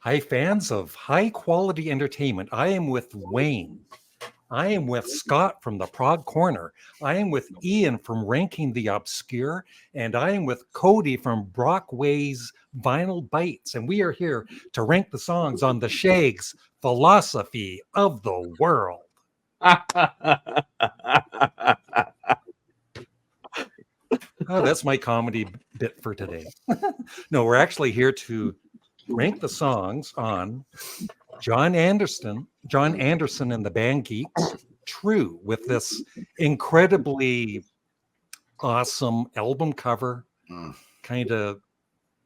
Hi, fans of high quality entertainment. I am with Wayne. I am with Scott from the Prog Corner. I am with Ian from Ranking the Obscure. And I am with Cody from Brockway's Vinyl Bites. And we are here to rank the songs on the Shag's Philosophy of the World. Oh, that's my comedy bit for today. No, we're actually here to rank the songs on John Anderson and the band Geeks, True, with this incredibly awesome album cover. Kind of,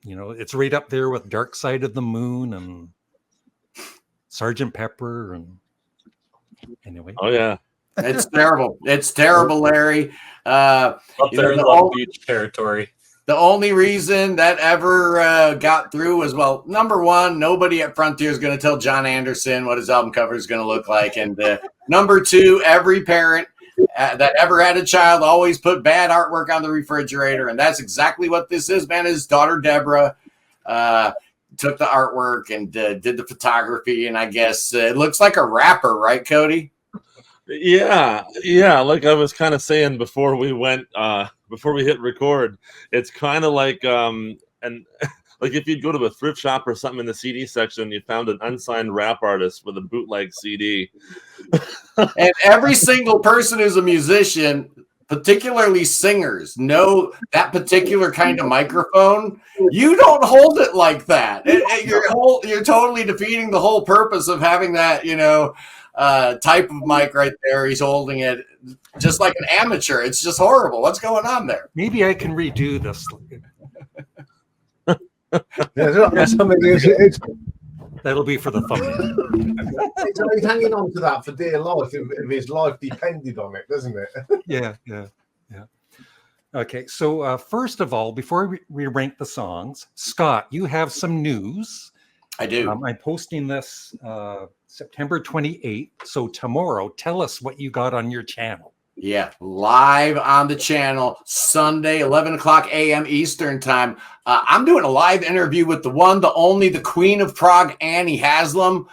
it's right up there with Dark Side of the Moon and Sgt. Pepper. And anyway. Oh, yeah. It's terrible. It's terrible, Larry. Up there in Long Beach territory. The only reason that ever got through was, well, number one, nobody at Frontier is going to tell John Anderson what his album cover is going to look like. And number two, every parent that ever had a child always put bad artwork on the refrigerator. And that's exactly what this is, man. His daughter, Deborah, took the artwork and did the photography. And I guess it looks like a rapper, right, Cody? Yeah. Like I was kind of saying before we hit record, it's kind of like and like if you'd go to a thrift shop or something in the CD section, you found an unsigned rap artist with a bootleg CD. And every single person who's a musician, particularly singers, know that particular kind of microphone. You don't hold it like that. You're totally defeating the whole purpose of having that, type of mic right there. He's holding it just like an amateur. It's just horrible. What's going on there? Maybe I can redo this. That'll be for the thumbnail. He's hanging on to that for dear life if his life depended on it, doesn't it? Yeah. Okay, so first of all, before we rank the songs, Scott, you have some news. I do. I'm posting this September 28th. So tomorrow, tell us what you got on your channel. Yeah, live on the channel, Sunday, 11 o'clock a.m. Eastern time. I'm doing a live interview with the one, the only, the Queen of Prog, Annie Haslam.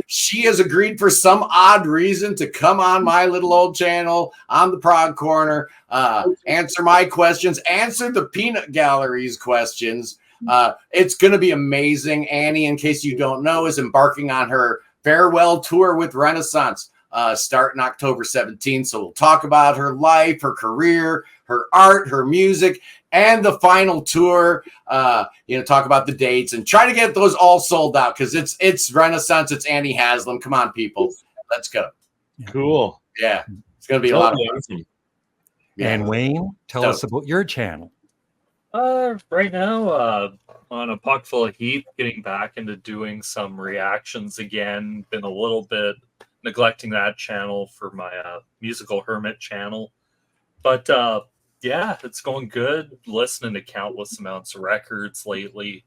She has agreed for some odd reason to come on my little old channel on the Prog Corner, answer my questions, answer the Peanut Gallery's questions. It's going to be amazing. Annie, in case you don't know, is embarking on her farewell tour with Renaissance. Starting October 17th. So we'll talk about her life, her career, her art, her music, and the final tour. Talk about the dates and try to get those all sold out because it's Renaissance. It's Annie Haslam. Come on, people. Let's go. Cool. Yeah. It's going to be a lot of fun. Yeah. And Wayne, tell us about your channel. Right now, on a pocket full of heat, getting back into doing some reactions again. Been a little bit neglecting that channel for my Musical Hermit channel. But it's going good. Listening to countless amounts of records lately.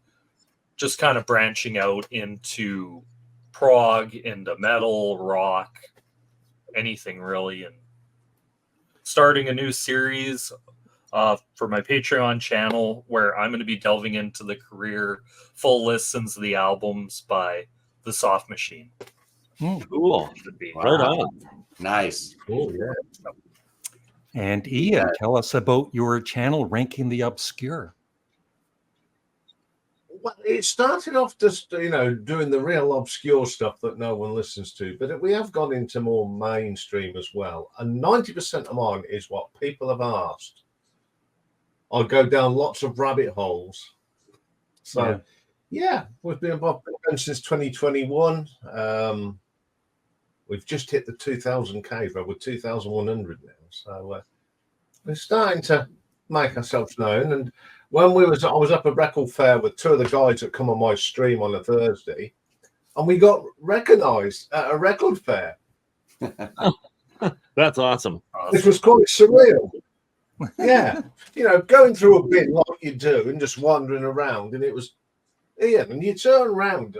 Just kind of branching out into prog, into metal, rock, anything really. And starting a new series for my Patreon channel where I'm going to be delving into the career, full listens of the albums by The Soft Machine. Cool. Right on. Nice. Cool, yeah. And Ian, tell us about your channel, Ranking the Obscure. Well, it started off just, doing the real obscure stuff that no one listens to, but we have gone into more mainstream as well. And 90% of mine is what people have asked. I go down lots of rabbit holes. So, we've been above since 2021. We've just hit the 2,000K, we're 2,100 now. So we're starting to make ourselves known. And when I was up at Record Fair with two of the guys that come on my stream on a Thursday, and we got recognised at a record fair. That's awesome. This was quite surreal. Yeah. Going through a bit like you do and just wandering around. And it was, Ian, and you turn around,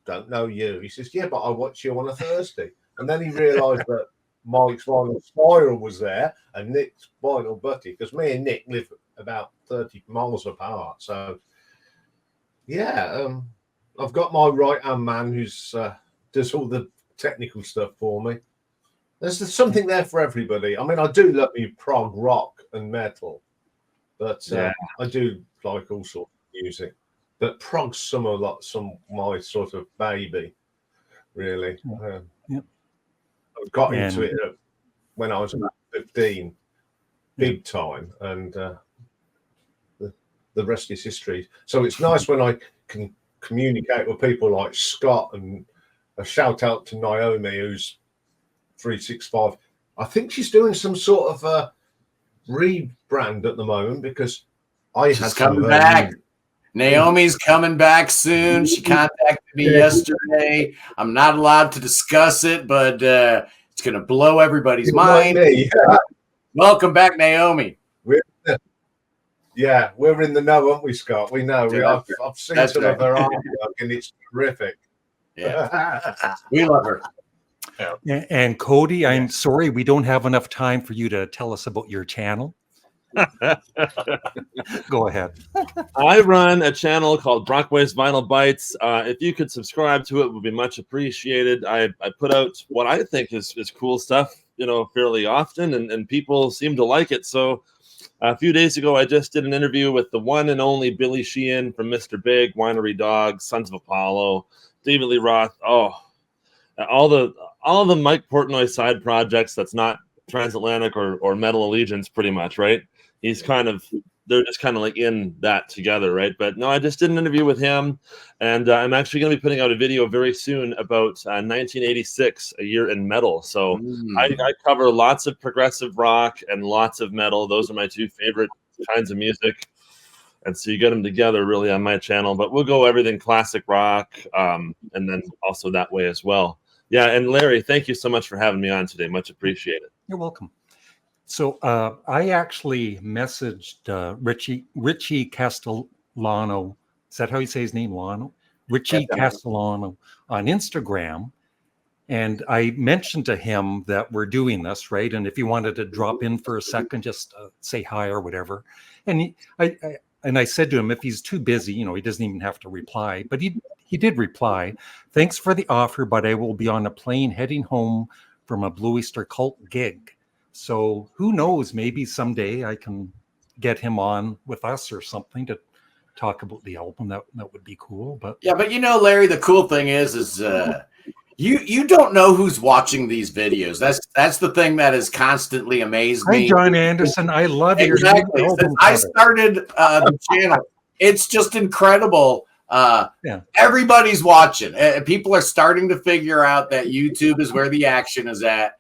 don't know you. He says, yeah, but I watch you on a Thursday. And then he realised that Mike's vinyl spiral was there and Nick's vinyl butty, because me and Nick live about 30 miles apart. So, I've got my right hand man who's does all the technical stuff for me. There's something there for everybody. I mean, I do love me prog rock and metal, but I do like all sorts of music. But prog's some my sort of baby, really. Yep. I got into it when I was about 15, big time, and the rest is history. So it's nice when I can communicate with people like Scott, and a shout out to Naomi, who's 365. I think she's doing some sort of a rebrand at the moment because she's coming back. Naomi's coming back soon. She contacted me yesterday. I'm not allowed to discuss it, but it's going to blow everybody's mind. Welcome back, Naomi. We're in the know, aren't we, Scott? We know. I've seen some of her artwork, and it's terrific. Yeah, we love her. Yeah. And Cody, I'm sorry we don't have enough time for you to tell us about your channel. Go ahead. I run a channel called Brockway's Vinyl Bites. If you could subscribe to it, would be much appreciated. I put out what I think is cool stuff, fairly often, and people seem to like it. So a few days ago, I just did an interview with the one and only Billy Sheehan from Mr. Big, Winery Dog, Sons of Apollo, David Lee Roth. Oh, all the Mike Portnoy side projects that's not Transatlantic or Metal Allegiance, pretty much, right? They're just kind of like in that together, right? But no, I just did an interview with him, and I'm actually going to be putting out a video very soon about 1986, a year in metal. So I cover lots of progressive rock and lots of metal. Those are my two favorite kinds of music. And so you get them together really on my channel, but we'll go everything classic rock, and then also that way as well. Yeah, and Larry, thank you so much for having me on today. Much appreciated. You're welcome. So I actually messaged Richie Castellano. Is that how you say his name, Lano? Richie Castellano on Instagram. And I mentioned to him that we're doing this, right? And if he wanted to drop in for a second, just say hi or whatever. And I said to him, if he's too busy, he doesn't even have to reply. But he did reply. Thanks for the offer, but I will be on a plane heading home from a Blue Easter Cult gig. So who knows? Maybe someday I can get him on with us or something to talk about the album. That would be cool. But yeah, but Larry, the cool thing is you don't know who's watching these videos. That's the thing that has constantly amazed me. Hi, John Anderson. I love you. Exactly. Since I started the channel, it's just incredible. Everybody's watching. People are starting to figure out that YouTube is where the action is at.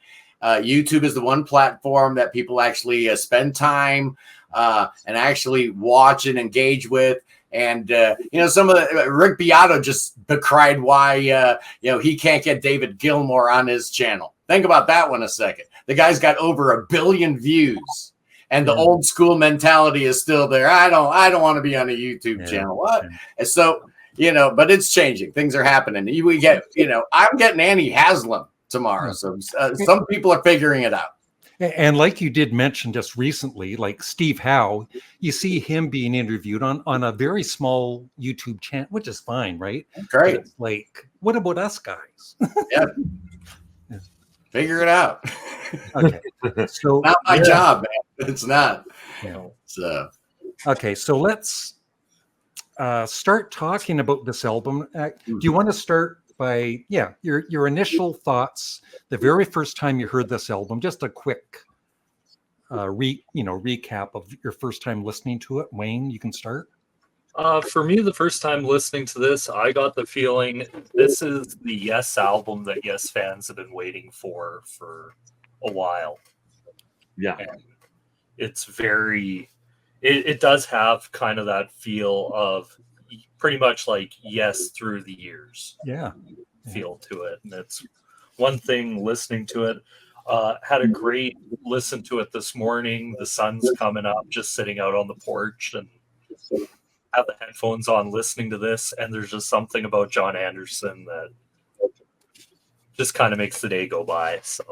YouTube is the one platform that people actually spend time and actually watch and engage with. And some of the Rick Beato just cried why he can't get David Gilmour on his channel. Think about that one a second. The guy's got over 1 billion views, and the old school mentality is still there. I don't want to be on a YouTube channel. What? And so but it's changing. Things are happening. We get I'm getting Annie Haslam tomorrow. So some people are figuring it out. And like you did mention just recently, like Steve Howe, you see him being interviewed on a very small YouTube channel, which is fine, right? Great. Like, what about us guys? Yeah. Figure it out. Okay. So not my job, man. It's not. So okay, so let's start talking about this album. Do you want to start by your initial thoughts the very first time you heard this album? Just a quick recap of your first time listening to it. Wayne, you can start. For me, the first time listening to this, I got the feeling this is the Yes album that Yes fans have been waiting for a while. Yeah, and it's very it does have kind of that feel of pretty much like Yes through the years feel to it. And it's one thing listening to it. Had a great listen to it this morning. The sun's coming up, just sitting out on the porch and have the headphones on listening to this. And there's just something about John Anderson that just kind of makes the day go by. So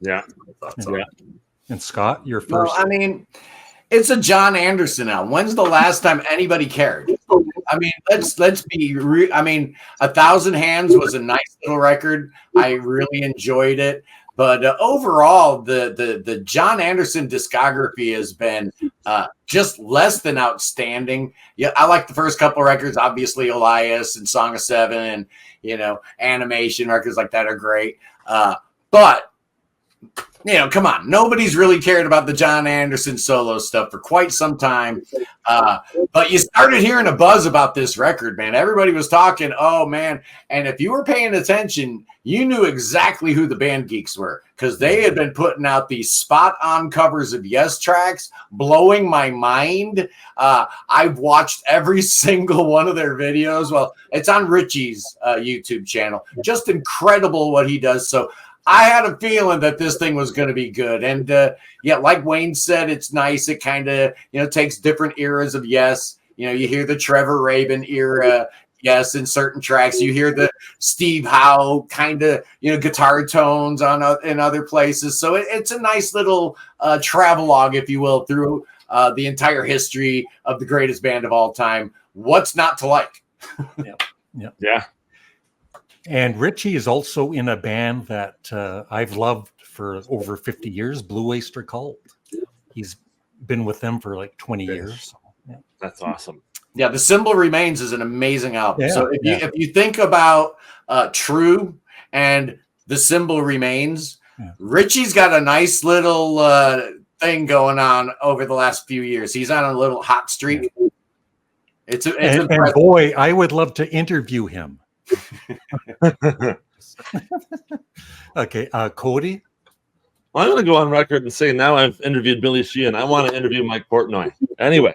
yeah. And Scott, your first. Well, I mean, It's a John Anderson album. When's the last time anybody cared? I mean, let's be I mean, A Thousand Hands was a nice little record. I really enjoyed it. But overall, the John Anderson discography has been just less than outstanding. Yeah, I like the first couple records. Obviously, Elias and Song of Seven, and Animation records like that are great. But come on. Nobody's really cared about the John Anderson solo stuff for quite some time. But you started hearing a buzz about this record, man. Everybody was talking, oh, man. And if you were paying attention, you knew exactly who the band Geeks were, because they had been putting out these spot-on covers of Yes tracks, blowing my mind. I've watched every single one of their videos. Well, it's on Richie's YouTube channel. Just incredible what he does. So I had a feeling that this thing was going to be good. And like Wayne said, it's nice. It kind of, takes different eras of Yes. You hear the Trevor Rabin era, Yes, in certain tracks. You hear the Steve Howe kind of, guitar tones in other places. So it's a nice little travelogue, if you will, through the entire history of the greatest band of all time. What's not to like? Yeah. And Richie is also in a band that I've loved for over 50 years, Blue Oyster Cult. He's been with them for like 20 years. So, yeah. That's awesome. Yeah, The Symbol Remains is an amazing album. Yeah, so if you think about True and The Symbol Remains, Richie's got a nice little thing going on over the last few years. He's on a little hot streak. It's and boy, I would love to interview him. Okay, Cody. Well, I'm going to go on record and say now I've interviewed Billy Sheehan. I want to interview Mike Portnoy. Anyway,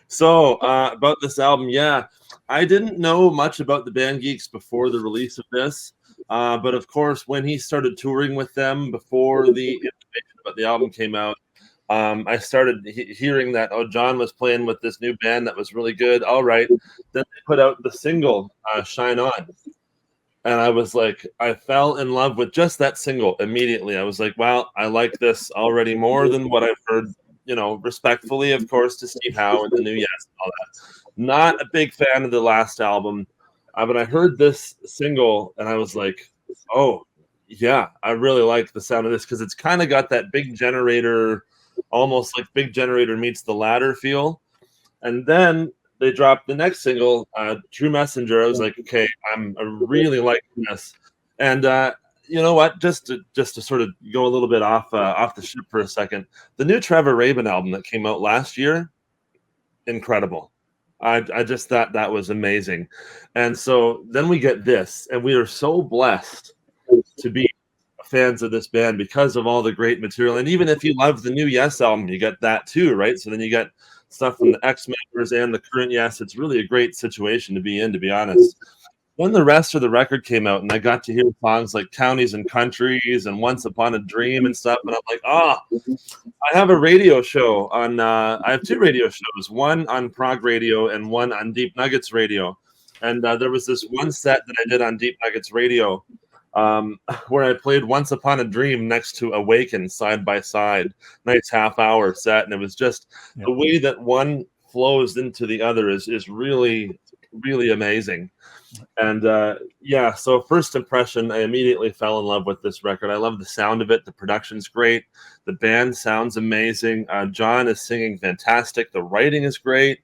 so about this album, I didn't know much about the band Geeks before the release of this, but of course, when he started touring with them before the information about the album came out, I started hearing that, John was playing with this new band that was really good. All right. Then they put out the single, Shine On. And I was like, I fell in love with just that single immediately. I was like, wow, I like this already more than what I've heard, respectfully, of course, to Steve Howe and the new Yes and all that. Not a big fan of the last album. But I heard this single and I was like, oh, yeah, I really like the sound of this because it's kind of got that Big Generator, almost like Big Generator meets The Ladder feel. And then they dropped the next single, True Messenger. I was like, okay, I'm really liking this. And you know what? Just to sort of go a little bit off the ship for a second, the new Trevor Rabin album that came out last year, incredible. I just thought that was amazing. And so then we get this, and we are so blessed to be fans of this band because of all the great material. And even if you love the new Yes album, you get that too, right? So then you get stuff from the X members and the current Yes. It's really a great situation to be in, to be honest. Then the rest of the record came out, and I got to hear songs like Counties and Countries and Once Upon a Dream and stuff. And I'm like, I have a radio show on, I have two radio shows, one on Prog Radio and one on Deep Nuggets Radio. And there was this one set that I did on Deep Nuggets Radio where I played Once Upon a Dream next to Awaken side by side, nice half-hour set. And it was just the way that one flows into the other is really, really amazing. And so first impression, I immediately fell in love with this record. I love the sound of it. The production's great. The band sounds amazing. John is singing fantastic. The writing is great.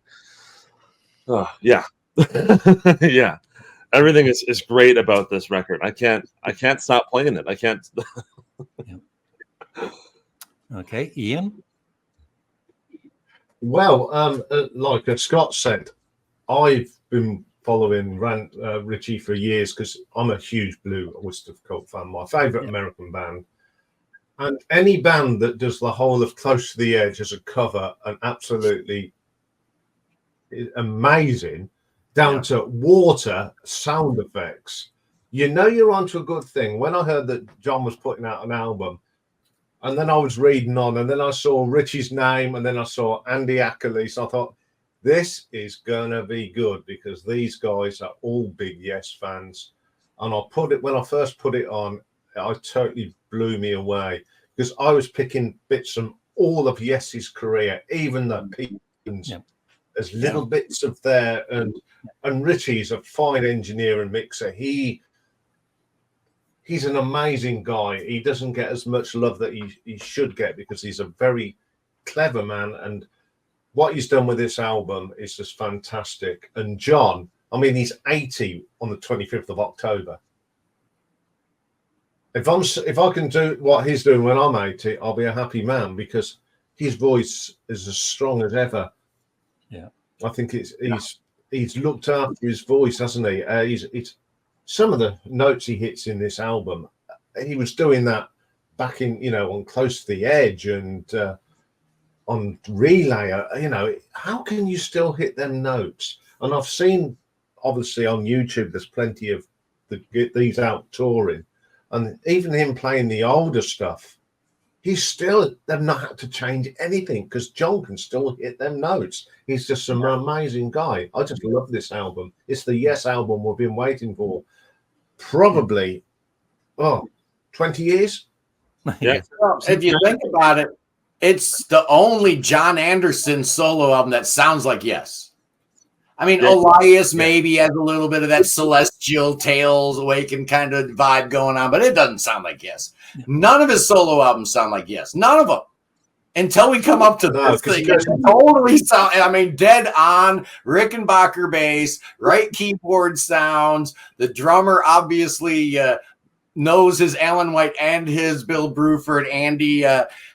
Yeah. Everything is great about this record. I can't stop playing it. I can't. Okay, Ian. Well, like Scott said, I've been following Richie for years because I'm a huge Blue Oyster Cult fan, my favorite American band. And any band that does the whole of Close to the Edge as a cover and absolutely amazing, down to water sound effects, you're onto a good thing. When I heard that John was putting out an album, and then I was reading on, and then I saw Richie's name, and then I saw Andy Ackerley, so I thought, this is gonna be good because these guys are all big Yes fans. And when I first put it on, it totally blew me away because I was picking bits from all of Yes's career, even the peaks. Yeah. There's little bits of there, and Richie's a fine engineer and mixer. He's an amazing guy. He doesn't get as much love that he should get because he's a very clever man, and what he's done with this album is just fantastic. And John, I mean, he's 80 on the 25th of October. If I can do what he's doing when I'm 80, I'll be a happy man because his voice is as strong as ever. Yeah, I think he's looked after his voice, hasn't he? It's some of the notes he hits in this album. He was doing that back in, on Close to the Edge and on Relay. How can you still hit them notes? And I've seen, obviously, on YouTube, there's plenty of these out touring. And even him playing the older stuff, they've not had to change anything because John can still hit them notes. He's just an amazing guy. I just love this album. It's the Yes album we've been waiting for probably, 20 years. Yeah. If you think about it, it's the only John Anderson solo album that sounds like Yes. I mean, Elias maybe has a little bit of that Celestial Tales Awaken kind of vibe going on, but it doesn't sound like Yes. None of his solo albums sound like Yes. None of them. Until we come up to this thing, it totally sound. I mean, dead on. Rickenbacker bass, right keyboard sounds. The drummer obviously knows his Alan White and his Bill Bruford, Andy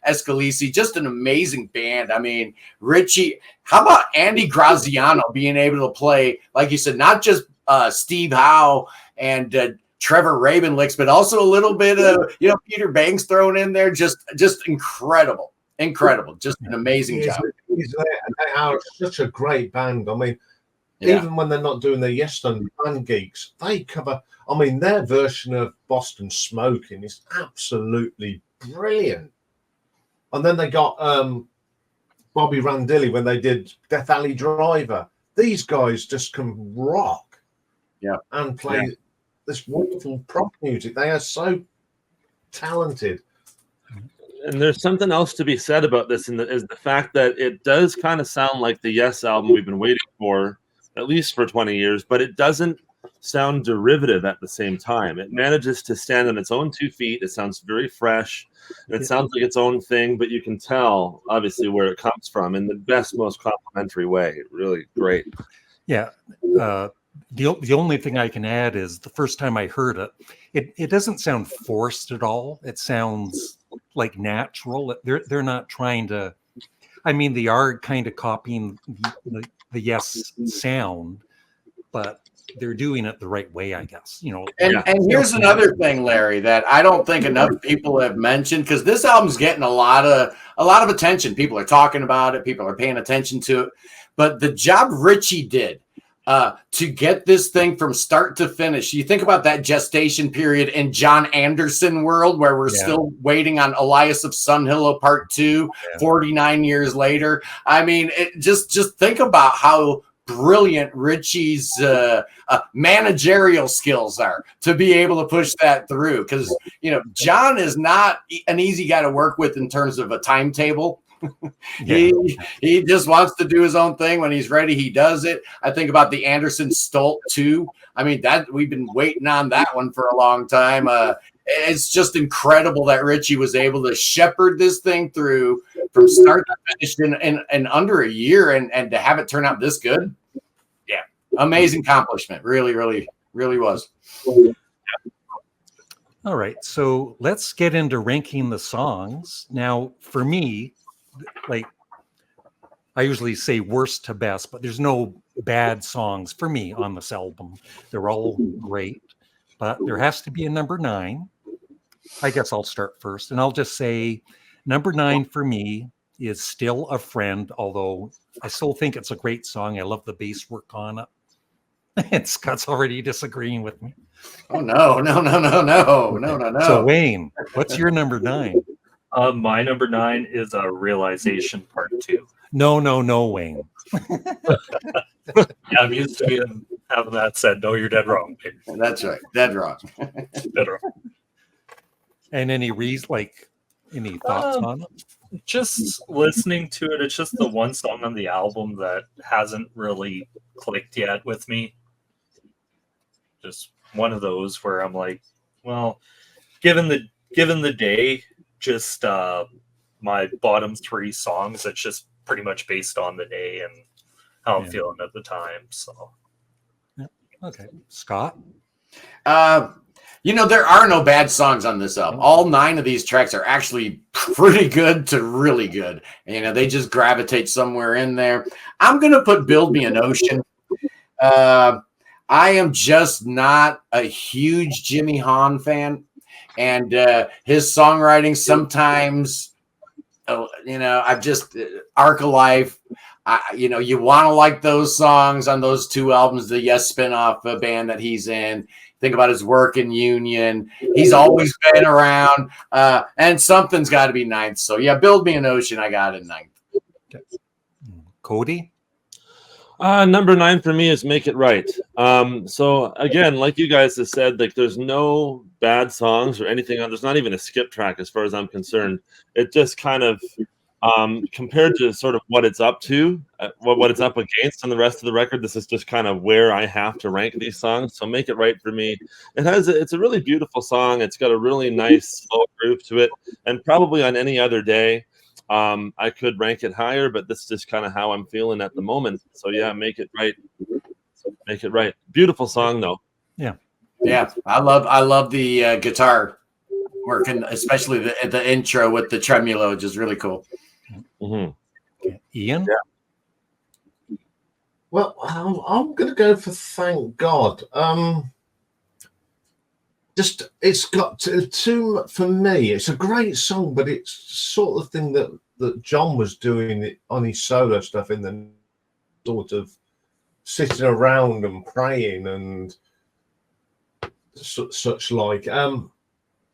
Escalisi. Just an amazing band. I mean, Richie. How about Andy Graziano being able to play, like you said, not just Steve Howe and Trevor Rabin licks, but also a little bit of Peter Banks thrown in there. Just incredible. Just an amazing job. They are such a great band. I mean, even when they're not doing their Yes Done band Geeks, they cover. I mean, their version of Boston Smoking is absolutely brilliant. And then they got Bobby Randilli when they did Death Alley Driver. These guys just can rock, and play this wonderful prog music. They are so talented. And there's something else to be said about this, is the fact that it does kind of sound like the Yes album we've been waiting for, at least for 20 years, but it doesn't sound derivative at the same time. It manages to stand on its own 2 feet. It sounds very fresh. And it sounds like its own thing, but you can tell, obviously, where it comes from in the best, most complimentary way. Really great. Yeah. The only thing I can add is the first time I heard it doesn't sound forced at all. It sounds like natural. They're not trying to. I mean, they are kind of copying the Yes sound, but they're doing it the right way, I guess. And here's another thing, Larry, that I don't think enough people have mentioned, because this album's getting a lot of attention. People are talking about it. People are paying attention to it. But the job Richie did to get this thing from start to finish. You think about that gestation period in John Anderson world, where we're still waiting on Elias of Sunhillow Part 2, 49 years later. I mean, just think about how brilliant Richie's managerial skills are to be able to push that through. Because, John is not an easy guy to work with in terms of a timetable. He just wants to do his own thing. When he's ready, he does it. I think about the Anderson Stolt too. I mean, that we've been waiting on that one for a long time. It's just incredible that Richie was able to shepherd this thing through from start to finish in under a year, and to have it turn out this good. Yeah, amazing accomplishment. Really, really, really was. All right, so let's get into ranking the songs. Now, for me, like I usually say worst to best, but there's no bad songs for me on this album. They're all great, but there has to be a number 9. I guess I'll start first, and I'll just say number 9 for me is Still a Friend, although I still think it's a great song. I love the bass work on it. And Scott's already disagreeing with me. Oh, no. So, Wayne, what's your number 9? My number 9 is Realization Part 2. No, Wayne. Yeah, I'm used to having that said. No, you're dead wrong. That's right. Dead wrong. Dead wrong. And any reason, any thoughts on it? just listening to it, it's just the one song on the album that hasn't really clicked yet with me. Just one of those where I'm like, well, given the day, just my bottom three songs, it's just pretty much based on the day and how I'm feeling at the time. So Okay. Scott? There are no bad songs on this album. All 9 of these tracks are actually pretty good to really good. They just gravitate somewhere in there. I'm going to put Build Me an Ocean. I am just not a huge Jimmy Hahn fan. And his songwriting sometimes, I've just, Arc of Life, you want to like those songs on those 2 albums, the Yes spinoff band that he's in. Think about his work in Union. He's always been around. And something's got to be 9th. So, yeah, Build Me an Ocean, I got it 9th. Okay. Cody? Number 9 for me is Make It Right. So again, like you guys have said, like there's no bad songs or anything on. There's not even a skip track as far as I'm concerned. It just kind of compared to sort of what it's up to, what it's up against on the rest of the record, this is just kind of where I have to rank these songs. So Make It Right for me. It's a really beautiful song. It's got a really nice slow groove to it, and probably on any other day, I could rank it higher, but that's just kind of how I'm feeling at the moment. So yeah, Make It Right. Make It Right. Beautiful song though. Yeah. I love the guitar working, especially the intro with the tremolo, which is really cool. Mm-hmm. Okay. Ian? Yeah. Well, I'm going to go for Thank God. Just it's got too for me. It's a great song, but it's sort of thing that John was doing on his solo stuff in the sort of sitting around and praying and such like.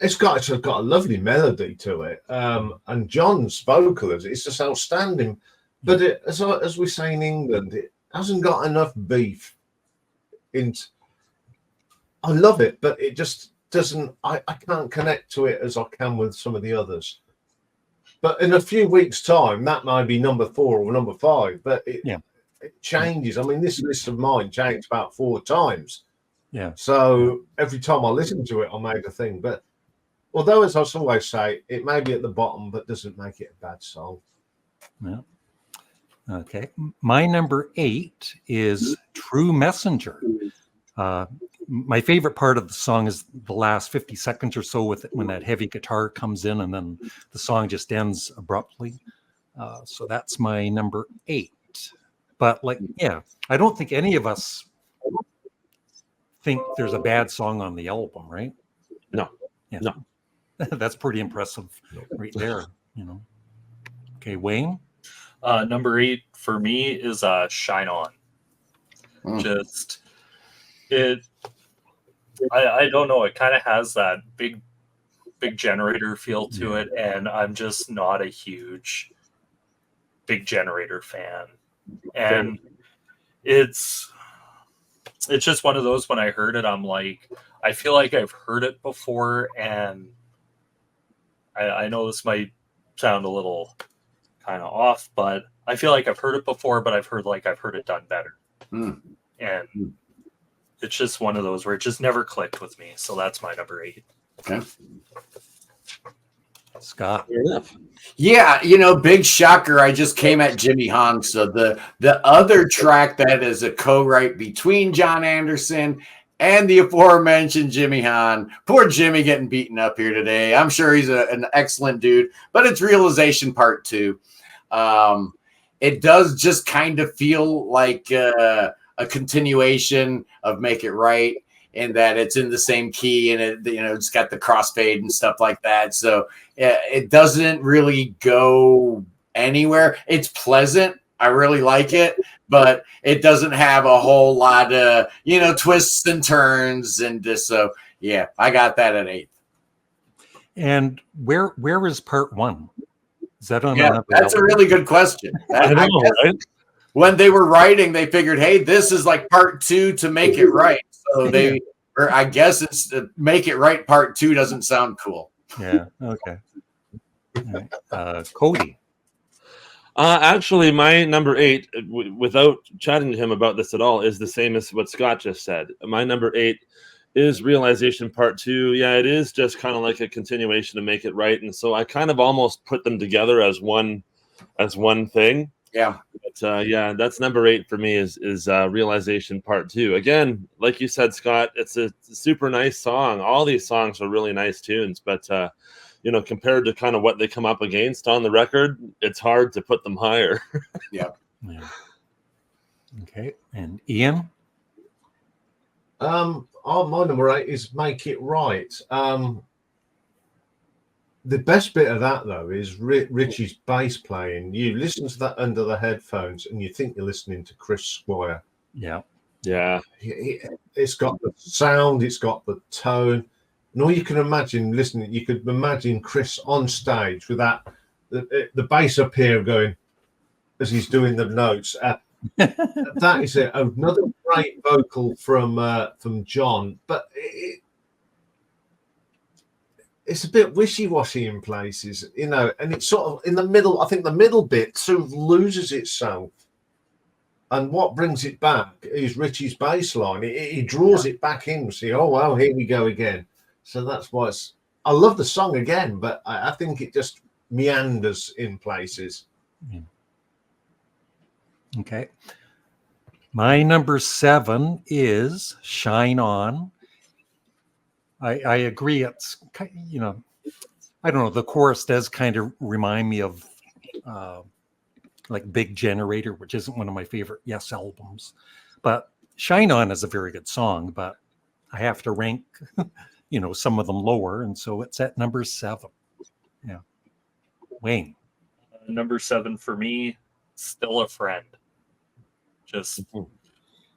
It's got a lovely melody to it, and John's vocal it's just outstanding. But as we say in England, it hasn't got enough beef. I love it, but it just doesn't. I can't connect to it as I can with some of the others. But in a few weeks' time, that might be number 4 or number 5. But it changes. I mean, this list of mine changed about 4 times. Yeah. So every time I listen to it, I make a thing. But although, as I always say, it may be at the bottom, but doesn't make it a bad song. Yeah. Okay. My number 8 is True Messenger. My favorite part of the song is the last 50 seconds or so with it, when that heavy guitar comes in and then the song just ends abruptly. So that's my number 8. But I don't think any of us think there's a bad song on the album, right? No. Yeah. No. That's pretty impressive right there, Okay, Wayne? Number 8 for me is Shine On. Just I don't know, it kind of has that big generator feel to it, and I'm just not a huge big generator fan. And it's just one of those, when I heard it, I'm like, I feel like I've heard it before, and I know this might sound a little kind of off, but I feel like I've heard it before, but I've heard it done better. And it's just one of those where it just never clicked with me. So that's my number 8. Okay. Scott? Yeah, big shocker. I just came at Jimmy Hahn. So the other track that is a co-write between John Anderson and the aforementioned Jimmy Hahn. Poor Jimmy getting beaten up here today. I'm sure he's an excellent dude, but it's Realization Part 2. It does just kind of feel like a continuation of Make It Right, in that it's in the same key, and it's got the crossfade and stuff like that. So it doesn't really go anywhere. It's pleasant. I really like it, but it doesn't have a whole lot of, twists and turns and this. So yeah, I got that at 8th. And where is part 1? Is that on? Yeah, that's a really good question. I know, right? When they were writing, they figured, hey, this is like part 2 to Make It Right. So or I guess it's Make It Right part 2 doesn't sound cool. Yeah. Okay. All right. Cody. Actually, my number 8, without chatting to him about this at all, is the same as what Scott just said. My number 8 is Realization Part 2. Yeah, it is just kind of like a continuation to Make It Right, and so I kind of almost put them together as one thing. Yeah. But yeah, that's number 8 for me is Realization Part 2. Again, like you said, Scott, it's a super nice song. All these songs are really nice tunes, but compared to kind of what they come up against on the record, it's hard to put them higher. Yeah. Okay. And Ian? My number 8 is Make It Right. The best bit of that, though, is Richie's bass playing. You listen to that under the headphones and you think you're listening to Chris Squire. Yeah. Yeah. It's got the sound, it's got the tone. And all you can imagine listening, you could imagine Chris on stage with the bass up here going as he's doing the notes. That is another great vocal from John, but it's a bit wishy-washy in places, and it's sort of in the middle. I think the middle bit sort of loses itself. And what brings it back is Richie's bass line. He draws it back in. See, oh, well, here we go again. So that's why I love the song again, but I think it just meanders in places. Okay. My number 7 is Shine On. I agree. It's, I don't know. The chorus does kind of remind me of like Big Generator, which isn't one of my favorite Yes albums. But Shine On is a very good song, but I have to rank, some of them lower. And so it's at number 7. Yeah. Wayne. Number 7 for me, Still a Friend. Just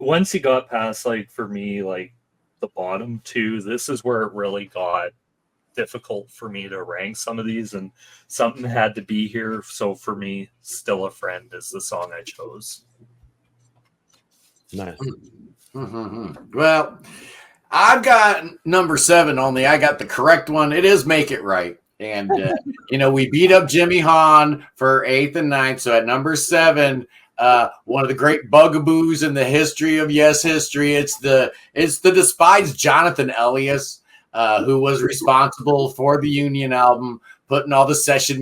once he got past, for me, the bottom 2, this is where it really got difficult for me to rank some of these, and something had to be here. So for me, Still a Friend is the song I chose. Nice. Well, I've got number 7 only. I got the correct one. It is Make It Right. And, we beat up Jimmy Hahn for 8th and 9th. So at number 7, one of the great bugaboos in the history of Yes history. It's the despised Jonathan Elias, who was responsible for the Union album, putting all the session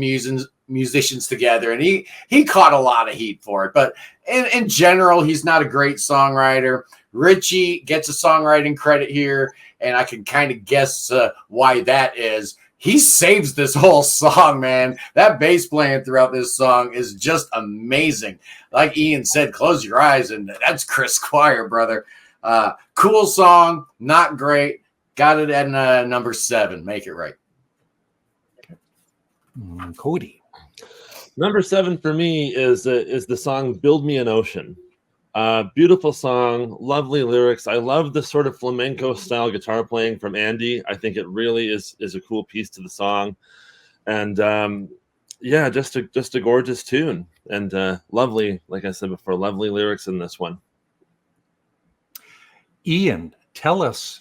musicians together. And he caught a lot of heat for it. But in general, he's not a great songwriter. Richie gets a songwriting credit here, and I can kind of guess why that is. He saves this whole song, man. That bass playing throughout this song is just amazing. Like Ian said, close your eyes, and that's Chris Squire, brother. Cool song, not great. Got it at number 7. Make it right. Cody. Number 7 for me is the song "Build Me an Ocean." Beautiful song, lovely lyrics. I love the sort of flamenco style guitar playing from Andy. I think it really is a cool piece to the song, and just a gorgeous tune and lovely. Like I said before, lovely lyrics in this one. Ian, tell us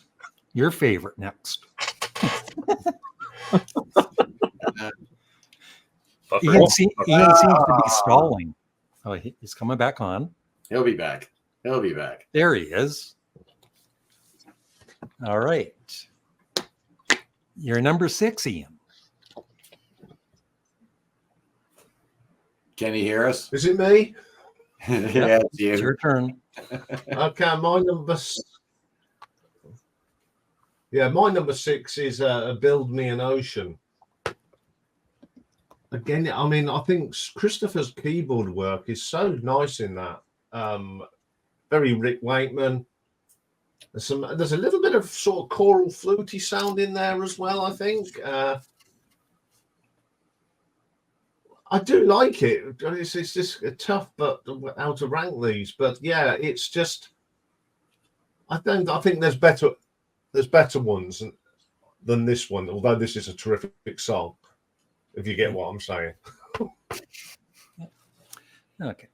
your favorite next. Ian seems to be stalling. Oh, he's coming back on. He'll be back. There he is. All right. You're number 6, Ian. Can you hear us? Is it me? Yeah, it's It's your turn. Okay, my number 6 is Build Me an Ocean. Again, I mean, I think Christopher's keyboard work is so nice in that. Very Rick Wakeman. There's a little bit of sort of choral fluty sound in there as well, I think. I do like it. It's just tough, but how to rank these. But yeah, it's just I think there's better ones than this one, although this is a terrific song, if you get what I'm saying. Okay.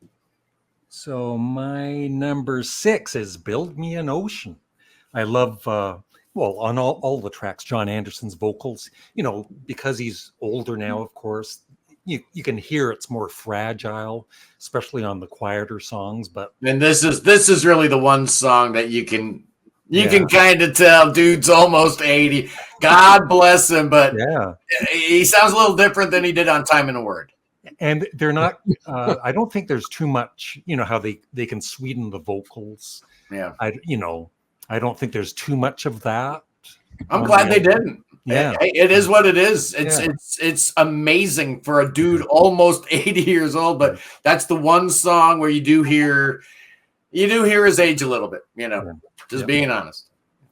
So my number 6 is Build Me an Ocean. I love Well, on all the tracks, John Anderson's vocals, because he's older now, of course, you can hear it's more fragile, especially on the quieter songs. But And this is really the one song that you can kind of tell dude's almost 80. God bless him, but yeah, he sounds a little different than he did on Time and a Word. and they're not. I don't think there's too much. How they can sweeten the vocals. Yeah, I don't think there's too much of that. I'm glad they didn't. Yeah, It is what it is. Yeah. It's amazing for a dude almost 80 years old, but that's the one song where you do hear his age a little bit, just being honest.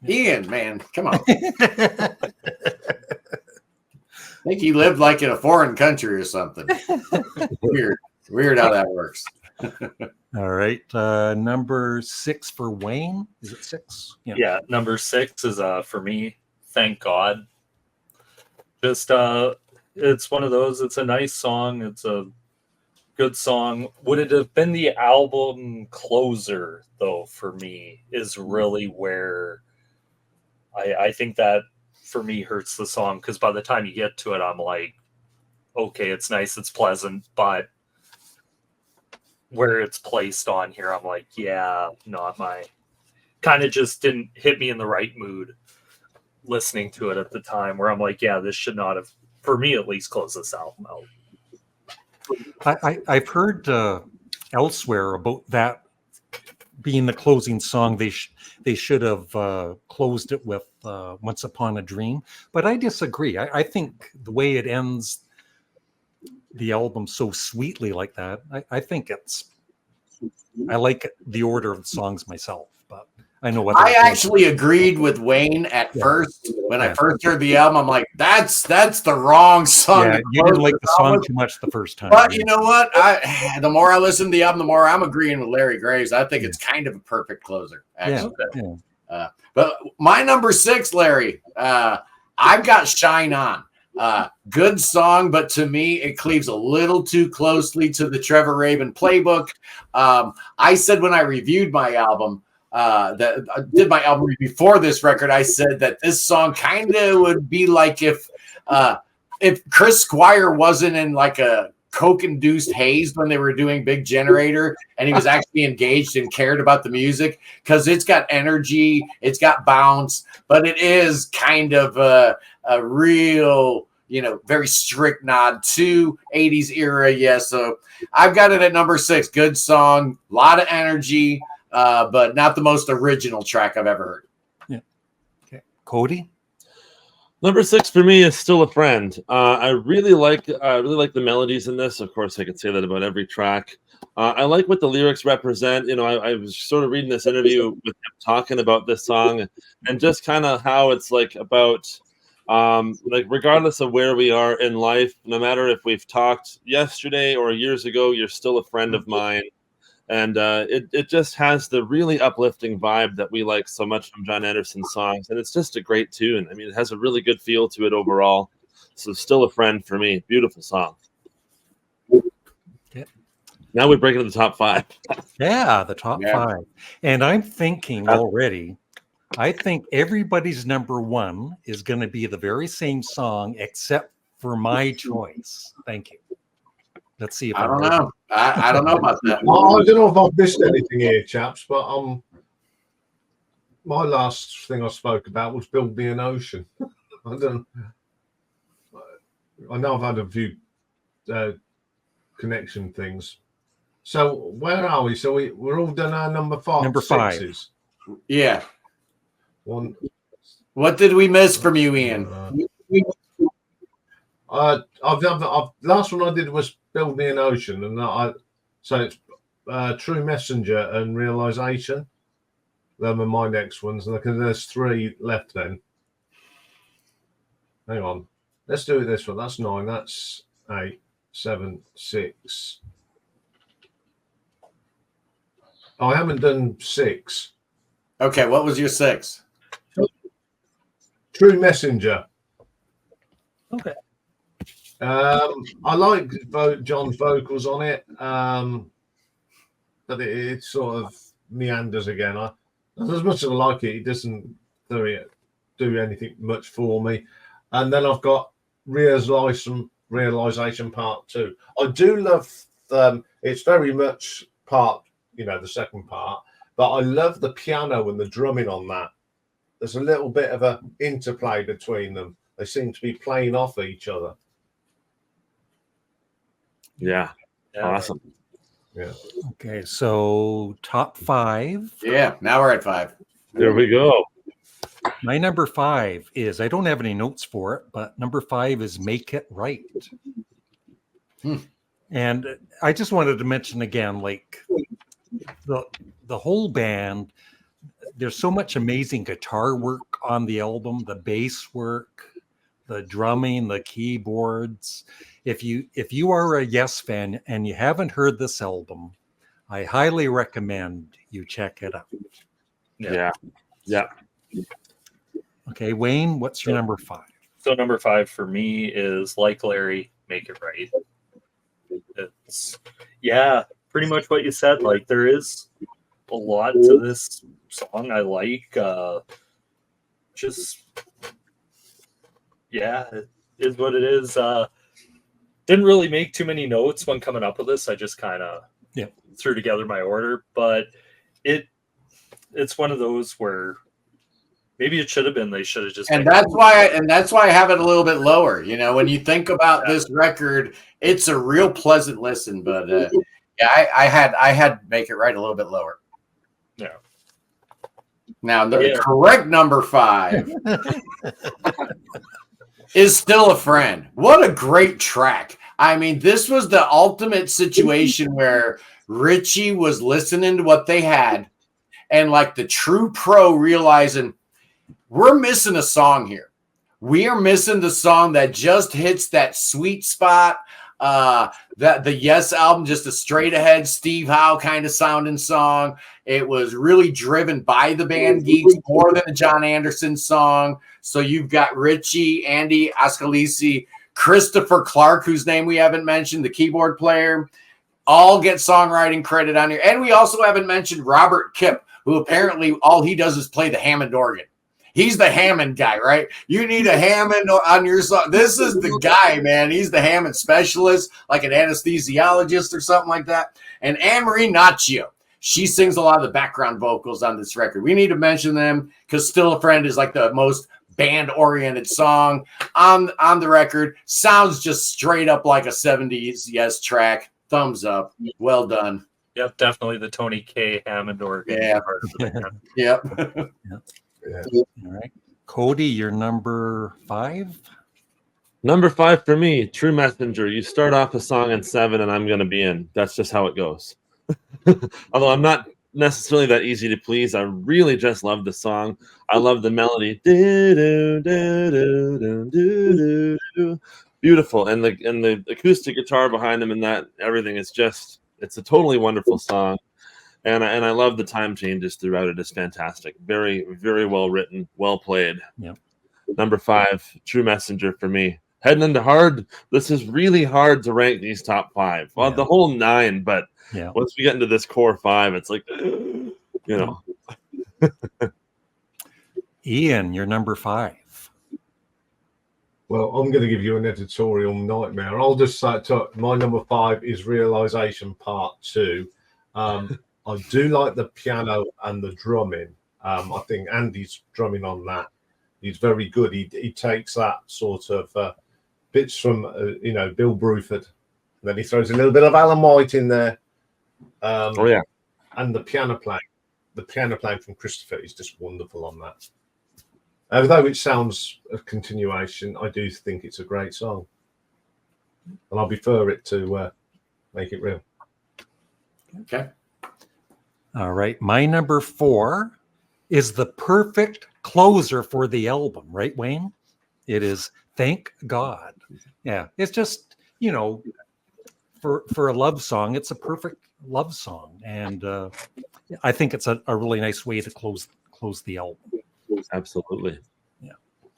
Ian, man, come on. I think he lived like in a foreign country or something. Weird how that works. All right. Number 6 for Wayne. Is it 6? Yeah, number 6 is for me, Thank God. Just it's one of those, it's a nice song, it's a good song. Would it have been the album closer, though, for me, is really where I think that for me hurts the song, because by the time you get to it, I'm like, okay, it's nice, it's pleasant, but where it's placed on here, I'm like, yeah, not my, kind of just didn't hit me in the right mood listening to it at the time, where I'm like, yeah, this should not have, for me at least, closed this album out. I've heard elsewhere about that being the closing song. They should have closed it with Once Upon a Dream, but I disagree. I think the way it ends the album so sweetly like that, I think I like the order of the songs myself, but I know what I actually agreed with Wayne at first. When I first heard the album, I'm like, that's the wrong song. Yeah, you didn't like the song too much the first time. But you know what? The more I listen to the album, the more I'm agreeing with Larry Graves. I think it's kind of a perfect closer, actually. Yeah. But my number 6, Larry, I've got Shine On. Good song, but to me, it cleaves a little too closely to the Trevor Rabin playbook. I said when I reviewed my album, that I did my album review before this record, I said that this song kind of would be like if Chris Squire wasn't in like a coke-induced haze when they were doing Big Generator, and he was actually engaged and cared about the music, because it's got energy, it's got bounce, but it is kind of a real, very strict nod to 80s era. Yeah, so I've got it at number 6. Good song, a lot of energy, but not the most original track I've ever heard. Yeah. Okay. Cody? Number 6 for me is Still a Friend. I really like the melodies in this. Of course, I could say that about every track. I like what the lyrics represent. I was sort of reading this interview with him talking about this song, and just kind of how it's like about regardless of where we are in life, no matter if we've talked yesterday or years ago, you're still a friend of mine. And it just has the really uplifting vibe that we like so much from John Anderson's songs. And it's just a great tune. I mean, it has a really good feel to it overall. So Still a Friend for me. Beautiful song. Okay. Now we break into the top 5. Yeah, the top 5. And I'm thinking already, I think everybody's number 1 is going to be the very same song except for my choice. Thank you. Let's see if I don't know. I don't know about that. I don't know if I've missed anything here, chaps, but my last thing I spoke about was Build Me an Ocean. I know I've had a few connection things. So where are we? So we're all done our number 5. Number 5. Sixes. Yeah. One. What did we miss from you, Ian? Last one I did was Build Me an Ocean, and so it's True Messenger and Realization. Them are my next ones, and there's 3 left then. Hang on, let's do it this one. That's 9. That's 8, 7, 6. I haven't done 6. Okay, what was your 6? True Messenger. Okay. I like John's vocals on it, but it sort of meanders again. As much as I like it, it doesn't do it do anything much for me. And then I've got Realization Part 2. I do love it's very much part, the second part, but I love the piano and the drumming on that. There's a little bit of a interplay between them. They seem to be playing off each other. Yeah. Awesome. Yeah. Okay, so top 5. Yeah, now we're at 5. There we go. My number 5 is, I don't have any notes for it, but number 5 is Make It Right. And I just wanted to mention again, like the whole band, there's so much amazing guitar work on the album, the bass work, the drumming, the keyboards. If you are a Yes fan and you haven't heard this album, I highly recommend you check it out. Yeah. Okay, Wayne, what's your number 5? So number 5 for me is Like Larry, Make It Right. It's pretty much what you said. Like, there is a lot to this song I like. It is what it is. Didn't really make too many notes when coming up with this. I just kind of threw together my order, but it's one of those where maybe it should have been. They should have just. And that's why I have it a little bit lower. When you think about this record, it's a real pleasant listen. But I had Make It Right a little bit lower. Yeah. Now the correct number 5 is Still a Friend. What a great track! I mean, this was the ultimate situation where Richie was listening to what they had, and like the true pro realizing, we're missing a song here. We are missing the song that just hits that sweet spot. That the Yes album, just a straight ahead Steve Howe kind of sounding song. It was really driven by the band Geeks more than a John Anderson song. So you've got Richie, Andy Ascalisi, Christopher Clark, whose name we haven't mentioned, the keyboard player, all get songwriting credit on here. And we also haven't mentioned Robert Kipp, who apparently all he does is play the Hammond organ. He's the Hammond guy, right? You need a Hammond on your song. This is the guy, man. He's the Hammond specialist, like an anesthesiologist or something like that. And Anne-Marie Nacchio, she sings a lot of the background vocals on this record. We need to mention them because Still a Friend is like the most band-oriented song on the record. Sounds just straight up like a 70s Yes track. Thumbs up. Well done. Yep, definitely the Tony K. Hammond organ. Yeah. Part of the band. Yep. Yeah. All right. Cody, your number 5? Number 5 for me, True Messenger. You start off a song in 7 and I'm going to be in. That's just how it goes. Although I'm not necessarily that easy to please, I really just love the song. I love the melody. Beautiful. And the acoustic guitar behind them and that everything is just, it's a totally wonderful song. And I love the time changes throughout it. It's fantastic. Very, very well written, well played. Yep. Number 5, True Messenger for me. Heading into hard. This is really hard to rank these top 5. Well, the whole 9, but once we get into this core 5, it's like, Ian, your number 5. Well, I'm going to give you an editorial nightmare. I'll just say my number 5 is Realization Part 2. I do like the piano and the drumming. I think Andy's drumming on that. He's very good. He takes that sort of bits from, Bill Bruford. And then he throws a little bit of Alan White in there. And the piano playing from Christopher is just wonderful on that. Although it sounds a continuation, I do think it's a great song. And I prefer it to Make It Real. Okay. All right. My number 4 is the perfect closer for the album, right, Wayne? It is Thank God. Yeah. It's just, for a love song, it's a perfect love song. And I think it's a really nice way to close the album. Absolutely. Yeah.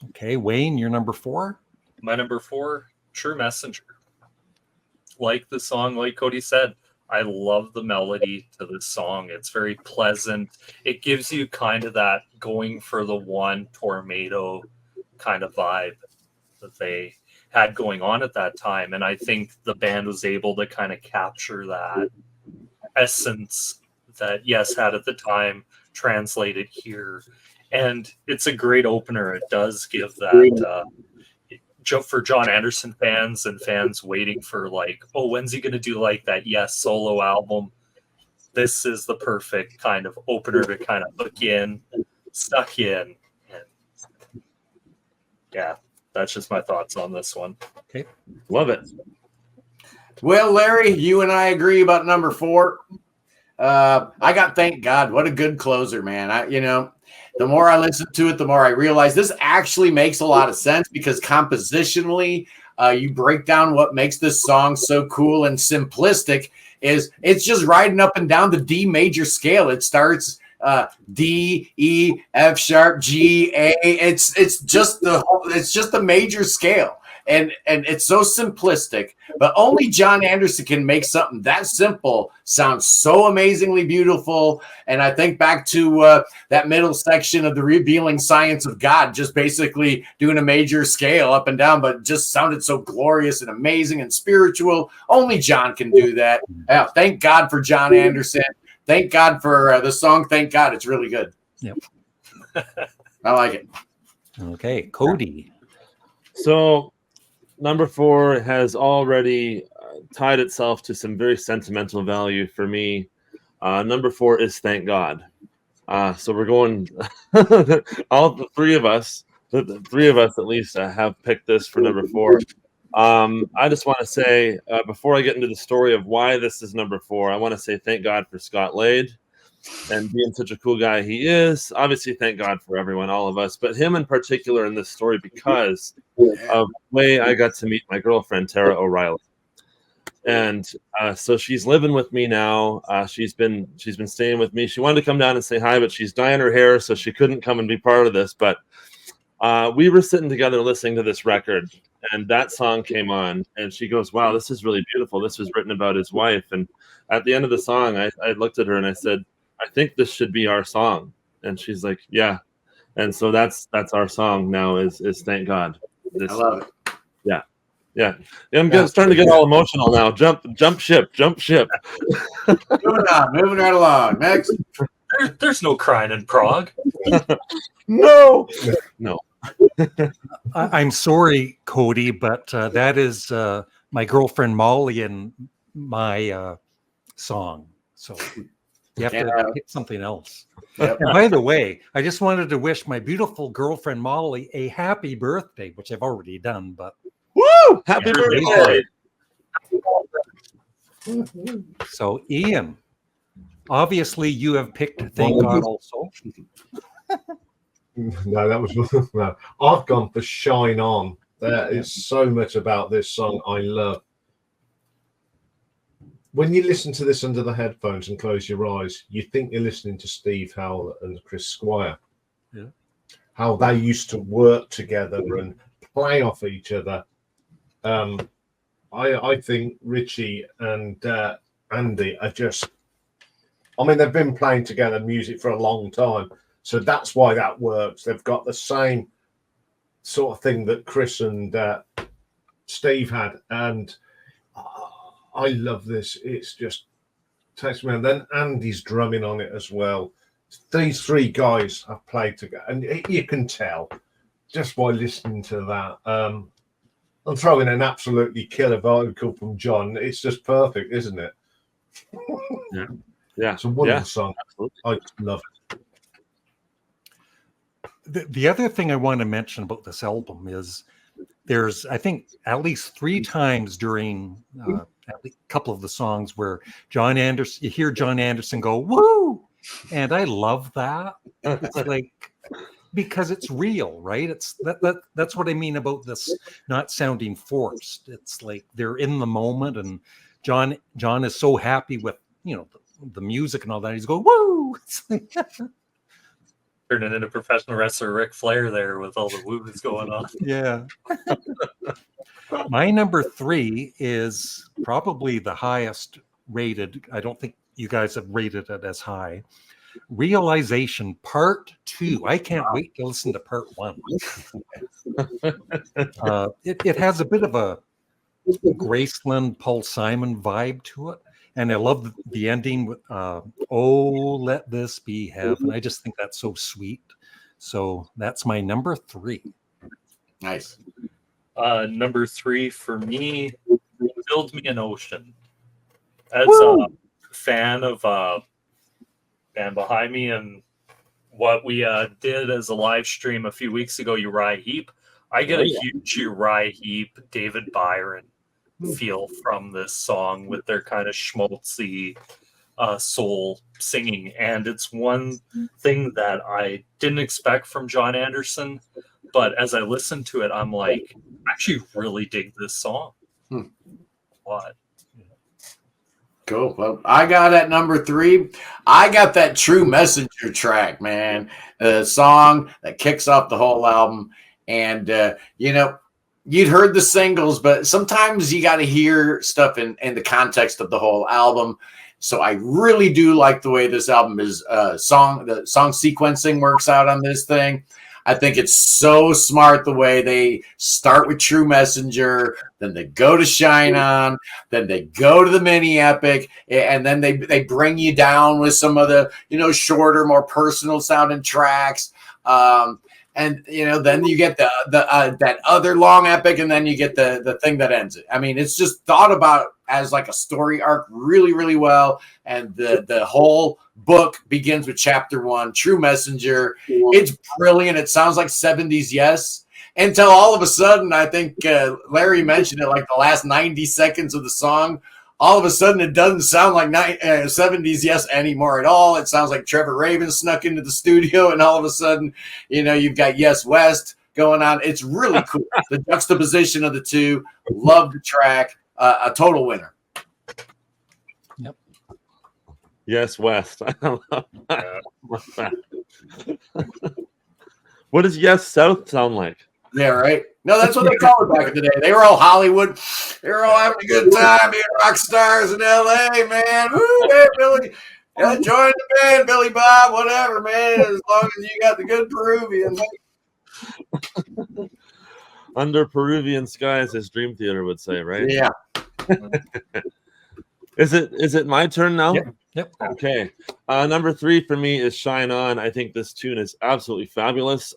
Okay. Wayne, your number 4? My number 4, True Messenger. Like the song, like Cody said, I love the melody to this song. It's very pleasant. It gives you kind of that going for the one tornado kind of vibe that they had going on at that time. And I think the band was able to kind of capture that essence that Yes had at the time, translated here. And it's a great opener. It does give that for John Anderson fans and fans waiting for like, oh, when's he going to do like that Yes solo album? This is the perfect kind of opener to kind of hook in, stuck in. And yeah, that's just my thoughts on this one. Okay. Love it. Well, Larry, you and I agree about number 4. I got Thank God. What a good closer, man. The more I listen to it, the more I realize this actually makes a lot of sense because compositionally, you break down what makes this song so cool and simplistic is it's just riding up and down the D major scale. It starts D, E, F sharp, G, A. It's just the major scale. And it's so simplistic, but only John Anderson can make something that simple sound so amazingly beautiful. And I think back to that middle section of the Revealing Science of God, just basically doing a major scale up and down, but just sounded so glorious and amazing and spiritual. Only John can do that. Thank God for John Anderson. Thank God for the song. Thank God. It's really good. Yep. I like it. Okay, Cody. So number 4 has already tied itself to some very sentimental value for me. Number 4 is Thank God. So we're going, all the three of us at least have picked this for number 4. I just want to say, before I get into the story of why this is number 4, I want to say thank God for Scott Lade and being such a cool guy he is. Obviously, thank God for everyone, all of us, but him in particular in this story because of the way I got to meet my girlfriend, Tara O'Reilly. And so she's living with me now. She's been staying with me. She wanted to come down and say hi, but she's dyeing her hair, so she couldn't come and be part of this. But we were sitting together listening to this record, and that song came on, and she goes, "Wow, this is really beautiful. This was written about his wife." And at the end of the song, I looked at her and I said, "I think this should be our song." And she's like, "Yeah." And so that's our song now is Thank God. I love it. Yeah. I'm starting to get all emotional now. Jump ship. Moving right along. Next. There's no crying in Prague. No. I'm sorry, Cody, but that is my girlfriend Molly and my song. So you have to get something else. Yep. And by the way, I just wanted to wish my beautiful girlfriend Molly a happy birthday, which I've already done, but Woo! Happy birthday. So Ian, obviously you have picked Thank God also. No, that was no. I've gone for Shine On. There is so much about this song I love. When you listen to this under the headphones and close your eyes, you think you're listening to Steve Howell and Chris Squire. Yeah. How they used to work together and play off each other. I think Richie and Andy are just, I mean, they've been playing together music for a long time. So that's why that works. They've got the same sort of thing that Chris and Steve had. And I love this. It's just takes me. And then Andy's drumming on it as well. These three guys have played together. And you can tell just by listening to that. I'm throwing an absolutely killer vocal from John. It's just perfect, isn't it? Yeah. It's a wonderful song. Absolutely. I just love it. The other thing I want to mention about this album is there's, I think, at least 3 times during at least a couple of the songs where you hear John Anderson go, "Woo!" And I love that. It's like, because it's real, right? It's that's what I mean about this not sounding forced. It's like they're in the moment, and John is so happy with the music and all that. He's going, "Woo!" It's like, Turning into professional wrestler Ric Flair there with all the woos going on. yeah. My number 3 is probably the highest rated. I don't think you guys have rated it as high. Realization Part 2. I can't wait to listen to Part 1. It has a bit of a Graceland, Paul Simon vibe to it. And I love the ending with, oh, let this be heaven. I just think that's so sweet. So that's my number 3. Nice. Number 3 for me, Build Me an Ocean. As Woo! a fan of band behind me and what we did as a live stream a few weeks ago, Uriah Heep, I get a huge Uriah Heep, David Byron feel from this song with their kind of schmaltzy soul singing. And it's one thing that I didn't expect from John Anderson, but as I listen to it, I'm like, I actually really dig this song. What? Cool. Well, I got at number 3. I got that True Messenger track, man. The song that kicks off the whole album. And, you'd heard the singles, but sometimes you got to hear stuff in the context of the whole album. So I really do like the way this album is the song sequencing works out on this thing. I think it's so smart the way they start with True Messenger, then they go to Shine On, then they go to the mini epic, and then they bring you down with some of the shorter, more personal sounding tracks. And then you get that other long epic, and then you get the thing that ends it. I mean, it's just thought about as like a story arc really, really well. And the whole book begins with chapter 1, True Messenger. It's brilliant. It sounds like 70s Yes. Until all of a sudden, I think Larry mentioned it, like the last 90 seconds of the song, all of a sudden it doesn't sound like 70s Yes anymore at all. It sounds like Trevor Rabin snuck into the studio, and all of a sudden, you've got Yes West going on. It's really cool. The juxtaposition of the two. Love the track. A total winner. Yep. Yes West. I love that. What does Yes South sound like? Yeah, right. No, that's what they called it back in the day. They were all Hollywood. They were all having a good time being rock stars in L.A., man. Woo, hey, Billy. Join the band, Billy Bob, whatever, man. As long as you got the good Peruvian. Under Peruvian skies, as Dream Theater would say, right? Yeah. Is it my turn now? Yep. Okay. Number 3 for me is Shine On. I think this tune is absolutely fabulous.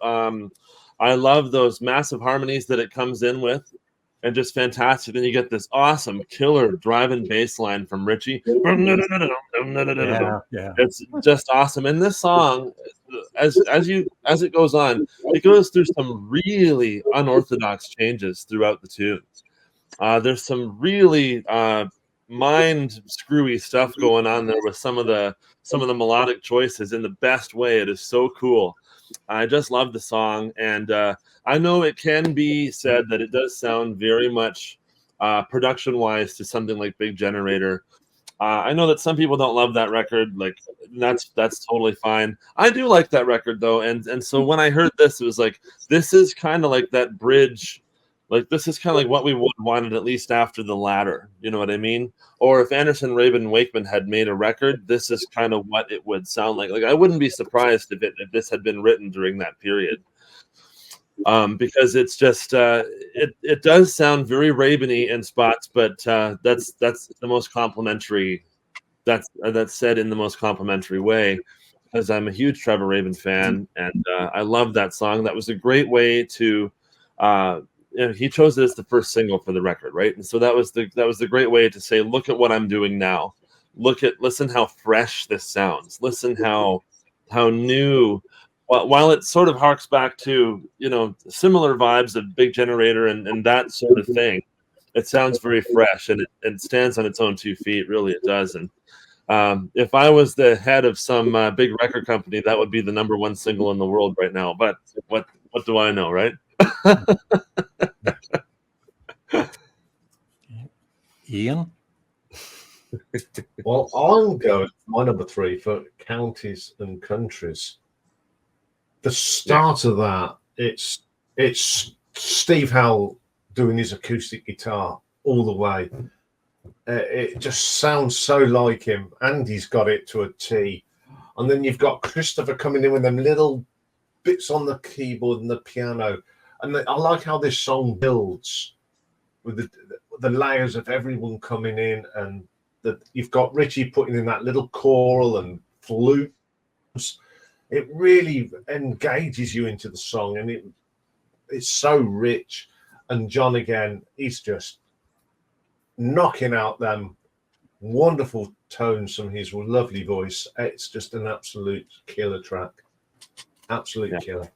I love those massive harmonies that it comes in with, and just fantastic. Then you get this awesome killer driving bass line from Richie. Yeah. It's just awesome. And this song, as it goes on, it goes through some really unorthodox changes throughout the tunes. There's some really mind screwy stuff going on there with some of the melodic choices in the best way. It is so cool. I just love the song, and I know it can be said that it does sound very much production-wise to something like Big Generator. I know that some people don't love that record. Like that's totally fine. I do like that record though, and so when I heard this, it was like, this is kind of like that bridge. Like this is kind of like what we would have wanted at least after the latter. You know what I mean? Or if Anderson, Rabin, and Wakeman had made a record, this is kind of what it would sound like. Like I wouldn't be surprised if this had been written during that period. Because it's just it does sound very Rabin-y in spots, but that's the most complimentary. That's said in the most complimentary way, because I'm a huge Trevor Rabin fan, and I love that song. That was a great way to. He chose it as the first single for the record, right? And so that was the great way to say, look at what I'm doing now. Listen how fresh this sounds. Listen how new. While it sort of harks back to similar vibes of Big Generator and that sort of thing, it sounds very fresh, and it stands on its own 2 feet. Really, it does. And if I was the head of some big record company, that would be the number 1 single in the world right now. But what do I know, right? Ian? Well, I'm going my number 3 for Counties and Countries. The start of that, it's Steve Howell doing his acoustic guitar all the way. It just sounds so like him. Andy's got it to a T. And then you've got Christopher coming in with them little bits on the keyboard and the piano. And I like how this song builds with the layers of everyone coming in, and that you've got Richie putting in that little choral and flutes. It really engages you into the song, and it's so rich. And John, again, he's just knocking out them wonderful tones from his lovely voice. It's just an absolute killer track. Absolute killer.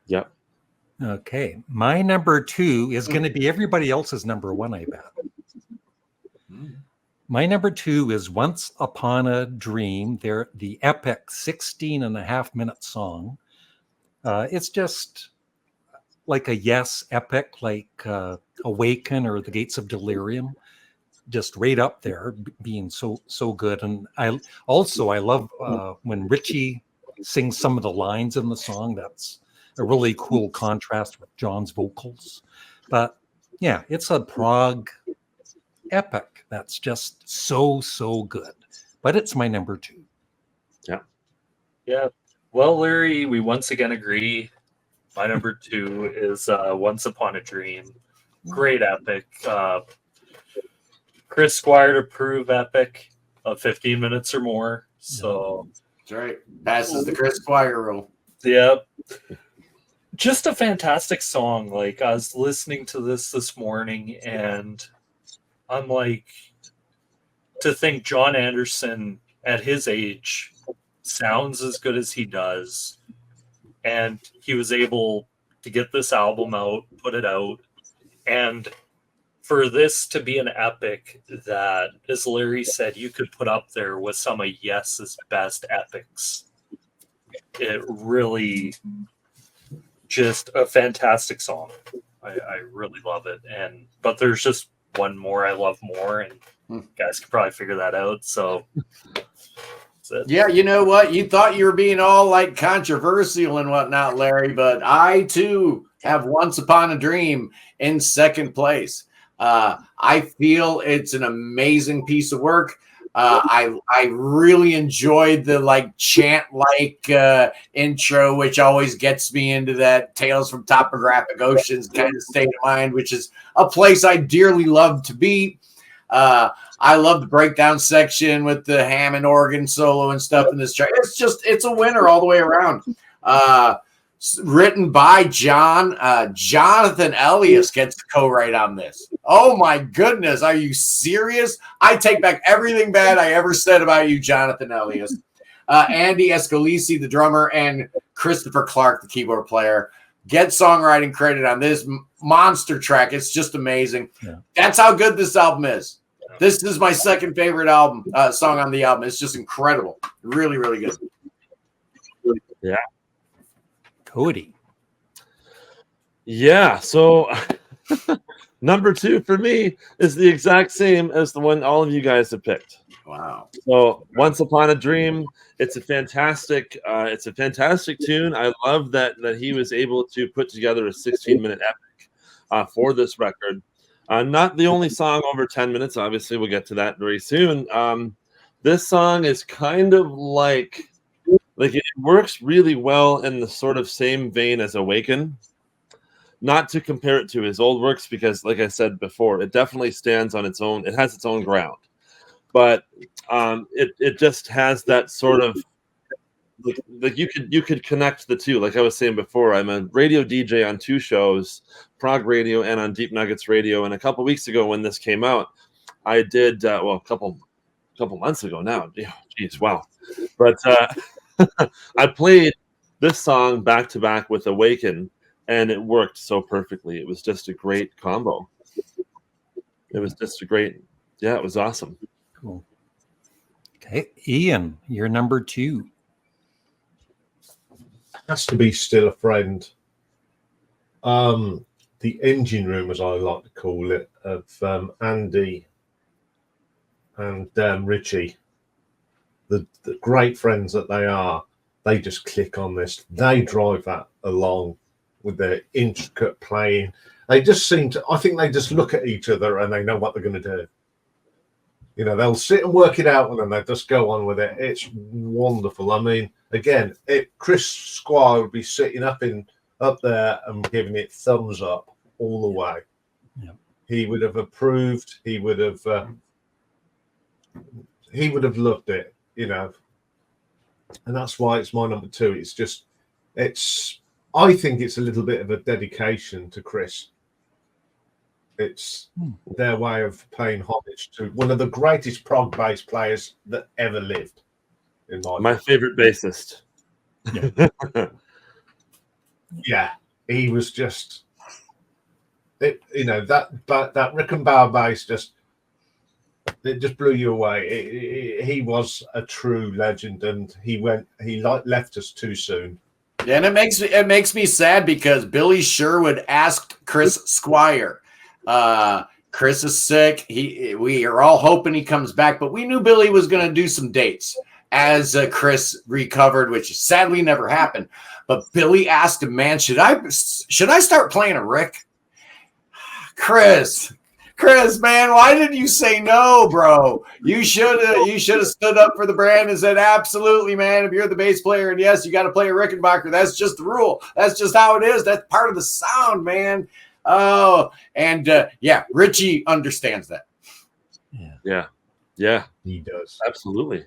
Yep. Okay. My number 2 is going to be everybody else's number 1, I bet. My number 2 is Once Upon a Dream. They're the epic 16.5-minute song. It's just like a Yes epic, like Awaken or The Gates of Delirium. Just right up there, being so good. And I love when Richie sings some of the lines in the song. That's a really cool contrast with John's vocals. But yeah, it's a prog epic that's just so good. But it's my number 2. Yeah. Well, Larry, we once again agree. My number 2 is Once Upon a Dream. Great epic. Chris Squire to prove epic of 15 minutes or more. So That's right. Passes the Chris Squire rule. Yep. Just a fantastic song. Like, I was listening to this morning, and I'm like, to think John Anderson at his age sounds as good as he does, and he was able to get this album out, put it out, and for this to be an epic that, as Larry said, you could put up there with some of Yes's best epics. It really just a fantastic song. I really love it. But there's just one more I love more, and you guys can probably figure that out. So that's it. Yeah, you know what? You thought you were being all like controversial and whatnot, Larry, but I too have Once Upon a Dream in second place. I feel it's an amazing piece of work. I really enjoyed the like chant like intro, which always gets me into that Tales from Topographic Oceans kind of state of mind, which is a place I dearly love to be. I love the breakdown section with the Hammond organ solo and stuff in this track. It's a winner all the way around. Written by John. Jonathan Elias gets to co-write on this. Oh my goodness, are you serious? I take back everything bad I ever said about you, Jonathan Elias. Andy Escalisi, the drummer, and Christopher Clark, the keyboard player, get songwriting credit on this monster track. It's just amazing. Yeah. That's how good this album is. This is my second favorite album song on the album. It's just incredible. Really, really good. Yeah. Cody. Yeah, so number 2 for me is the exact same as the one all of you guys have picked. Wow. So Once Upon a Dream, it's a fantastic tune. I love that he was able to put together a 16-minute epic for this record. Not the only song over 10 minutes. Obviously, we'll get to that very soon. This song is kind of like it works really well in the sort of same vein as Awaken. Not to compare it to his old works, because like I said before, it definitely stands on its own. It has its own ground. But it just has that sort of like you could connect the two. Like I was saying before, I'm a radio DJ on 2 shows, Prog Radio and on Deep Nuggets Radio. And a couple weeks ago when this came out, I did a couple months ago now. Geez, wow. But I played this song back to back with Awaken, and it worked so perfectly. It was just a great combo. It was just it was awesome. Cool. Okay, Ian, you're number 2. Has to be Still a Friend. The engine room, as I like to call it, of Andy and Richie. The great friends that they are, they just click on this. They drive that along with their intricate playing. They just seem to. I think they just look at each other and they know what they're going to do. You know, they'll sit and work it out and then they just go on with it. It's wonderful. I mean, again, Chris Squire would be sitting up there and giving it thumbs up all the way. Yeah. He would have approved. He would have loved it. You know, and that's why it's my number 2. It's just, I think it's a little bit of a dedication to Chris. It's their way of paying homage to one of the greatest prog bass players that ever lived. In My favorite bassist. Yeah, he was just, that Rickenbauer bass just blew you away. He was a true legend, and he left us too soon. And it makes me sad because Billy Sherwood asked Chris Squire. Chris is sick. We are all hoping he comes back, but we knew Billy was going to do some dates as Chris recovered, which sadly never happened. But Billy asked him, man, should I start playing a Rick? Chris, man, why did you say no, bro? You should have stood up for the brand and said, absolutely, man. If you're the bass player, and yes, you got to play a Rickenbacker. That's just the rule. That's just how it is. That's part of the sound, man. Oh, and Richie understands that. Yeah, he does. Absolutely.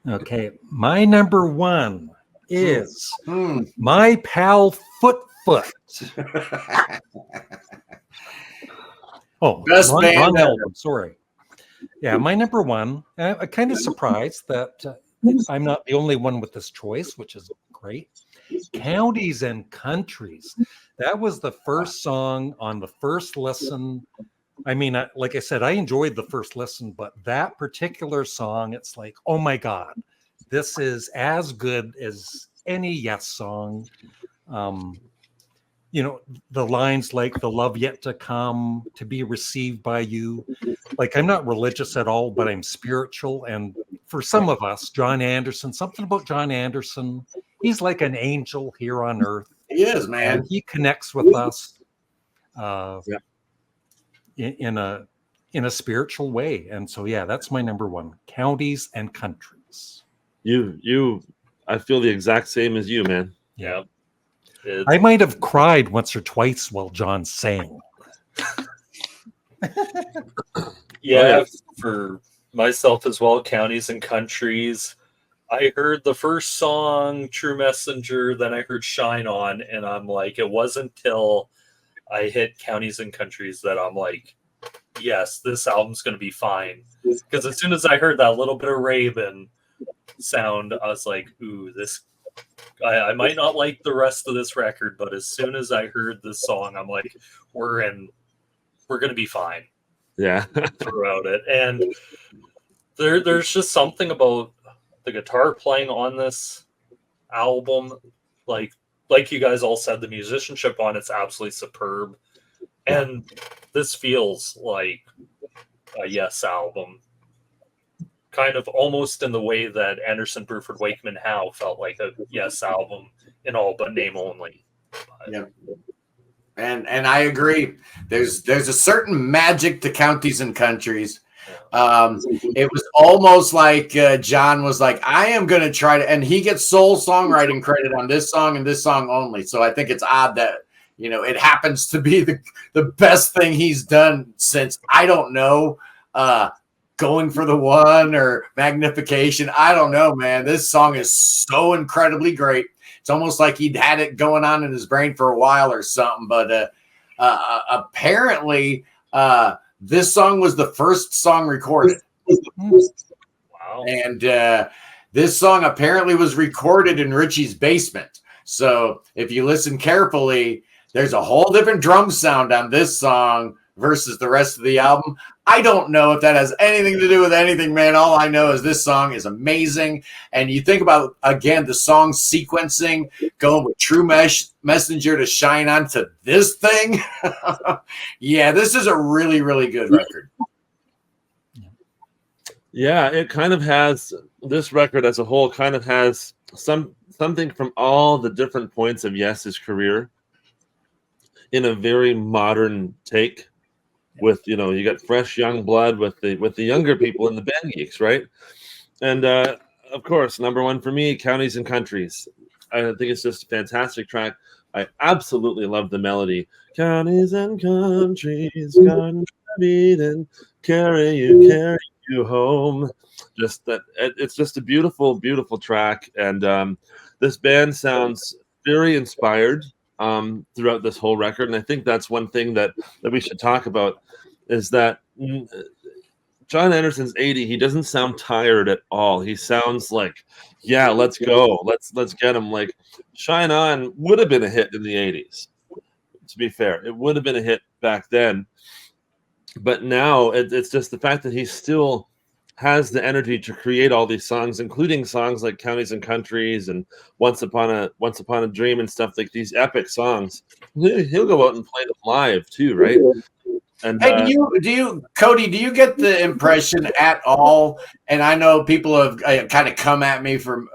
Okay, my number 1 is My Pal Foot. Oh, best band ever. album. Sorry. Yeah, my number 1. I'm kind of surprised that I'm not the only one with this choice, which is great. Counties and Countries. That was the first song on the first listen. I mean, like I said, I enjoyed the first listen, but that particular song, it's like, oh my God, this is as good as any Yes song. You know, the lines like the love yet to come, to be received by you. Like, I'm not religious at all, but I'm spiritual. And for some of us, John Anderson, something about John Anderson, he's like an angel here on earth. He is, man. And he connects with us in a spiritual way. And so, yeah, that's my number 1, Counties and Countries. I feel the exact same as you, man. Yeah. I might have cried once or twice while John sang. Yeah, for myself as well, Counties and Countries. I heard the first song, True Messenger, then I heard Shine On, and I'm like, it wasn't till I hit Counties and Countries that I'm like, yes, this album's going to be fine. Because as soon as I heard that little bit of Raven sound, I was like, ooh, this... I might not like the rest of this record, but as soon as I heard this song, I'm like, we're going to be fine. Yeah. Throughout it. And there's just something about the guitar playing on this album. Like you guys all said, the musicianship on it's absolutely superb. And this feels like a Yes album. Kind of almost in the way that Anderson, Bruford, Wakeman, Howe felt like a Yes album in all but name only. Yeah. And I agree. There's a certain magic to Counties and Countries. It was almost like John was like, I am going to try to, and he gets sole songwriting credit on this song and this song only. So I think it's odd that, it happens to be the best thing he's done since, I don't know, Going for the One or Magnification. I don't know, man. This song is so incredibly great. It's almost like he'd had it going on in his brain for a while or something. But apparently, this song was the first song recorded. Wow. And this song apparently was recorded in Richie's basement. So if you listen carefully, there's a whole different drum sound on this song versus the rest of the album. I don't know if that has anything to do with anything, man. All I know is this song is amazing. And you think about, again, the song sequencing, going with True Messenger to Shine On to this thing. Yeah, this is a really, really good record. Yeah, it kind of has, this record as a whole kind of has something from all the different points of Yes's career. in a very modern take. With you got fresh young blood with the younger people in the band Geeks, right? And of course, number one for me, Counties and Countries. I think it's just a fantastic track. I absolutely love the melody. Counties and countries, gonna meet and carry you home. Just that it's just a beautiful, beautiful track, and this band sounds very inspired throughout this whole record. And I think that's one thing that we should talk about is that John Anderson's 80. He doesn't sound tired at all. He sounds like, yeah, let's go, let's get him. Like Shine On would have been a hit in the 80s. To be fair, it would have been a hit back then. But now it's just the fact that he still has the energy to create all these songs, including songs like Counties and Countries and Once Upon a Dream and stuff, like these epic songs. He'll go out and play them live too, right? And hey, do you, Cody? Do you get the impression at all? And I know people have kind of come at me for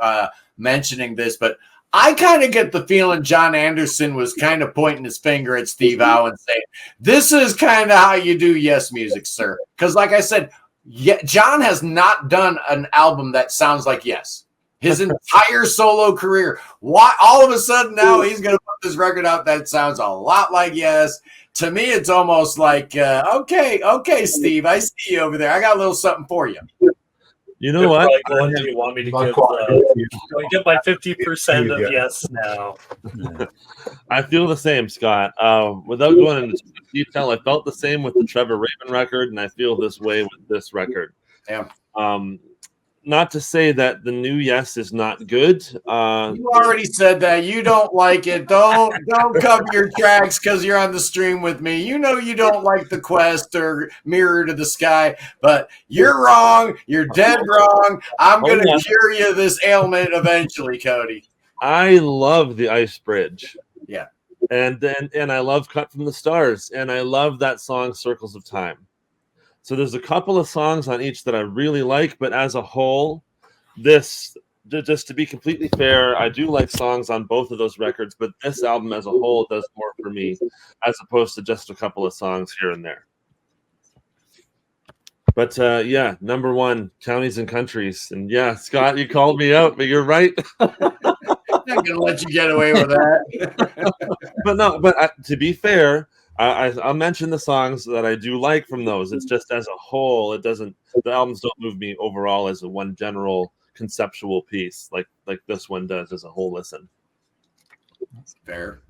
mentioning this, but I kind of get the feeling John Anderson was kind of pointing his finger at Steve Howe and saying, "This is kind of how you do Yes music, sir." Because, like I said, John has not done an album that sounds like Yes. His entire solo career. Why all of a sudden now he's going to put this record out that sounds a lot like Yes? To me, it's almost like, okay, Steve, I see you over there. I got a little something for you. You know what? Do you want me to get my 50% of Yes now? I feel the same, Scott. Without going into detail, I felt the same with the Trevor Rabin record, and I feel this way with this record. Yeah. Not to say that the new Yes is not good. You already said that. You don't like it. Don't cover your tracks because you're on the stream with me. You know you don't like The Quest or Mirror to the Sky, but you're wrong. You're dead wrong. I'm going to cure you this ailment eventually, Cody. I love The Ice Bridge. Yeah. And I love Cut from the Stars, and I love that song Circles of Time. So there's a couple of songs on each that I really like, but as a whole, this, just to be completely fair, I do like songs on both of those records, but this album as a whole does more for me as opposed to just a couple of songs here and there. But yeah, number one, Counties and Countries. And yeah, Scott, you called me out, but you're right. I'm not going to let you get away with that. but to be fair, I'll mention the songs that I do like from those. It's just as a whole, the albums don't move me overall as a one general conceptual piece like this one does as a whole listen. That's fair.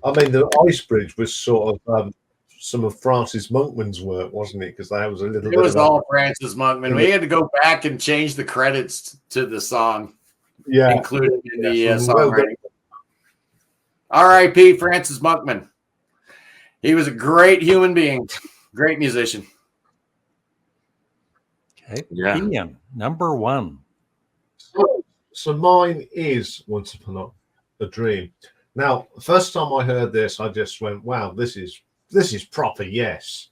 I mean, the Ice Bridge was sort of some of Francis Monkman's work, wasn't it? Because that was a little bit. It was all Francis Monkman. We had to go back and change the credits to the song, included in the songwriting. R.I.P. Francis Monkman. He was a great human being, great musician. Okay, yeah. Ian, number one. So mine is Once Upon a Dream. Now, first time I heard this, I just went, "Wow, this is proper Yes."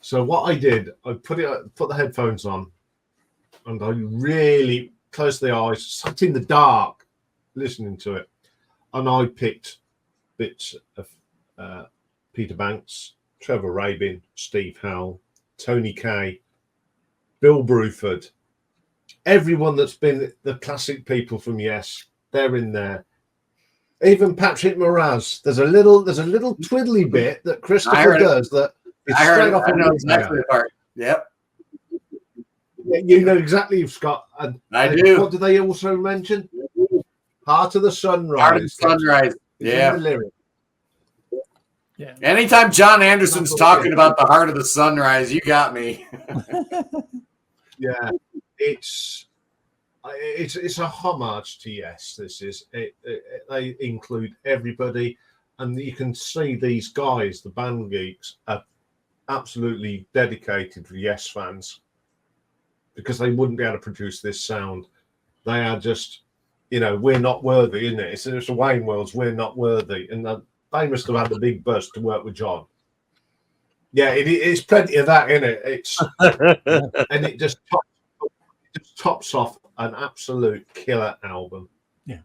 So what I did, I put the headphones on, and I really closed the eyes, sat in the dark, listening to it, and I picked bits of Peter Banks, Trevor Rabin, Steve Howe, Tony Kaye, Bill Bruford, everyone that's been the classic people from Yes, they're in there. Even Patrick Moraz. There's a little twiddly bit that Christopher does that is straight off. I know exactly the part. Yep. You know exactly, Scott. I do. What do they also mention? Heart of the Sunrise. Heart of the Sunrise. Yeah. The lyric. Yeah. Anytime John Anderson's talking about the Heart of the Sunrise, you got me. Yeah, it's a homage to Yes. This is they include everybody, and you can see these guys, the band Geeks, are absolutely dedicated to Yes fans because they wouldn't be able to produce this sound. They are just, we're not worthy, isn't it? It's a Wayne World's We're Not Worthy, and they must have had the big buzz to work with John. Yeah, it's plenty of that in it. It's and it just tops off an absolute killer album. Yeah.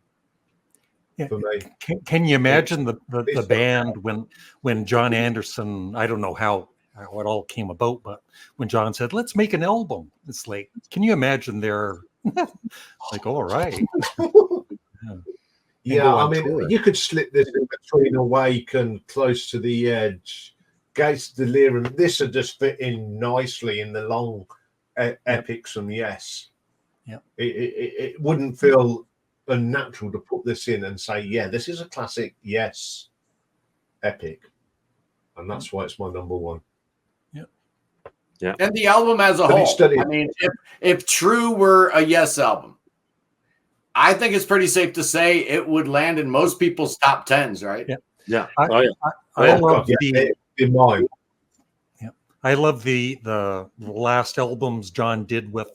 Yeah. for me. Can you imagine the band when John Anderson? I don't know how it all came about, but when John said, "Let's make an album," it's like, can you imagine they're like, "All right." Yeah, go I on mean, tour. you could slip this in between Awake and Close to the Edge, Gates Delirium. This would just fit in nicely in the long epics from Yes. Yep. It wouldn't feel unnatural to put this in and say, yeah, this is a classic Yes epic. And that's why it's my number one. Yeah. And the album as a But whole. studied. I mean, if True were a Yes album, I think it's pretty safe to say it would land in most people's top tens, right? Yeah. Yeah. I- Oh, yeah. I love in mine. I love the last albums John did with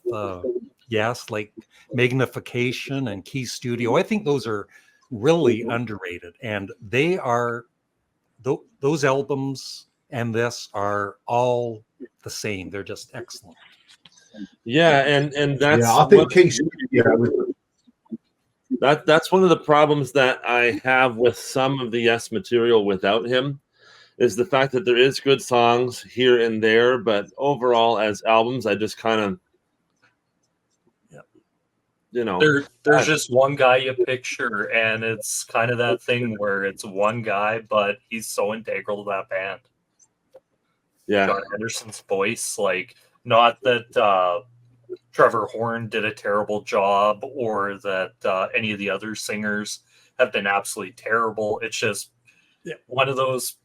Yes, like Magnification and Key Studio. I think those are really underrated, and they are those albums and this are all the same. They're just excellent. Yeah, and that's I think Key Studio. That's one of the problems that I have with some of the Yes material without him, is the fact that there is good songs here and there, but overall as albums, I just kind of, There's just one guy you picture, and it's kind of that thing where it's one guy, but he's so integral to that band. yeah, John Anderson's voice, like, not that Trevor Horn did a terrible job or that any of the other singers have been absolutely terrible. It's just one of those.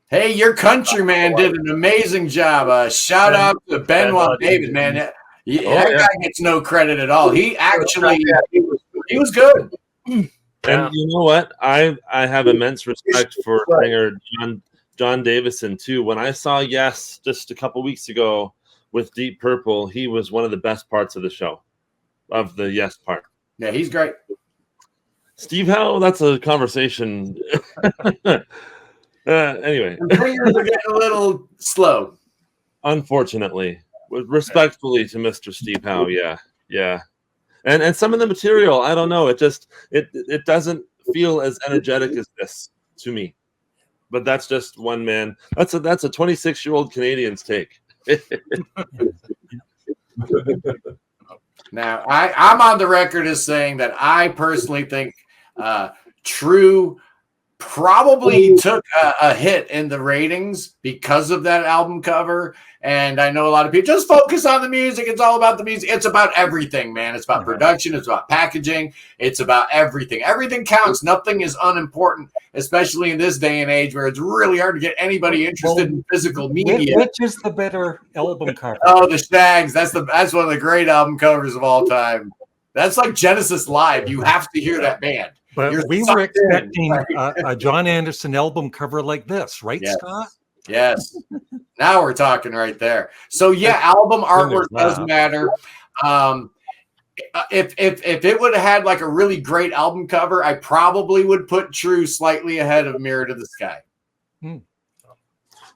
Hey, your countryman did an amazing job. Shout out to Benoit David, man. That guy gets no credit at all. He actually he was good. And you know what? I have immense respect for singer John Davison too. When I saw Yes just a couple weeks ago with Deep Purple, he was one of the best parts of the show, of the Yes part. Yeah, he's great. Steve Howe, that's a conversation. Anyway, The fingers are getting a little slow. Unfortunately, respectfully to Mr. Steve Howe, yeah. And some of the material, I don't know. It just it doesn't feel as energetic as this to me. But that's just one man. That's a 26-year-old Canadian's take. Now, I'm on the record as saying that I personally think True probably took a hit in the ratings because of that album cover. And I know a lot of people just focus on the music. It's all about the music. It's about everything, man. It's about production. It's about packaging. It's about everything. Everything counts. Nothing is unimportant, especially in this day and age where it's really hard to get anybody interested in physical media. Which is the better album cover? Oh, the Shags. That's one of the great album covers of all time. That's like Genesis Live. You have to hear that band. But we were expecting a John Anderson album cover like this, right, yes. Scott? Yes. Now we're talking right there. So yeah, album artwork does matter. If it would have had like a really great album cover, I probably would put True slightly ahead of Mirror to the Sky.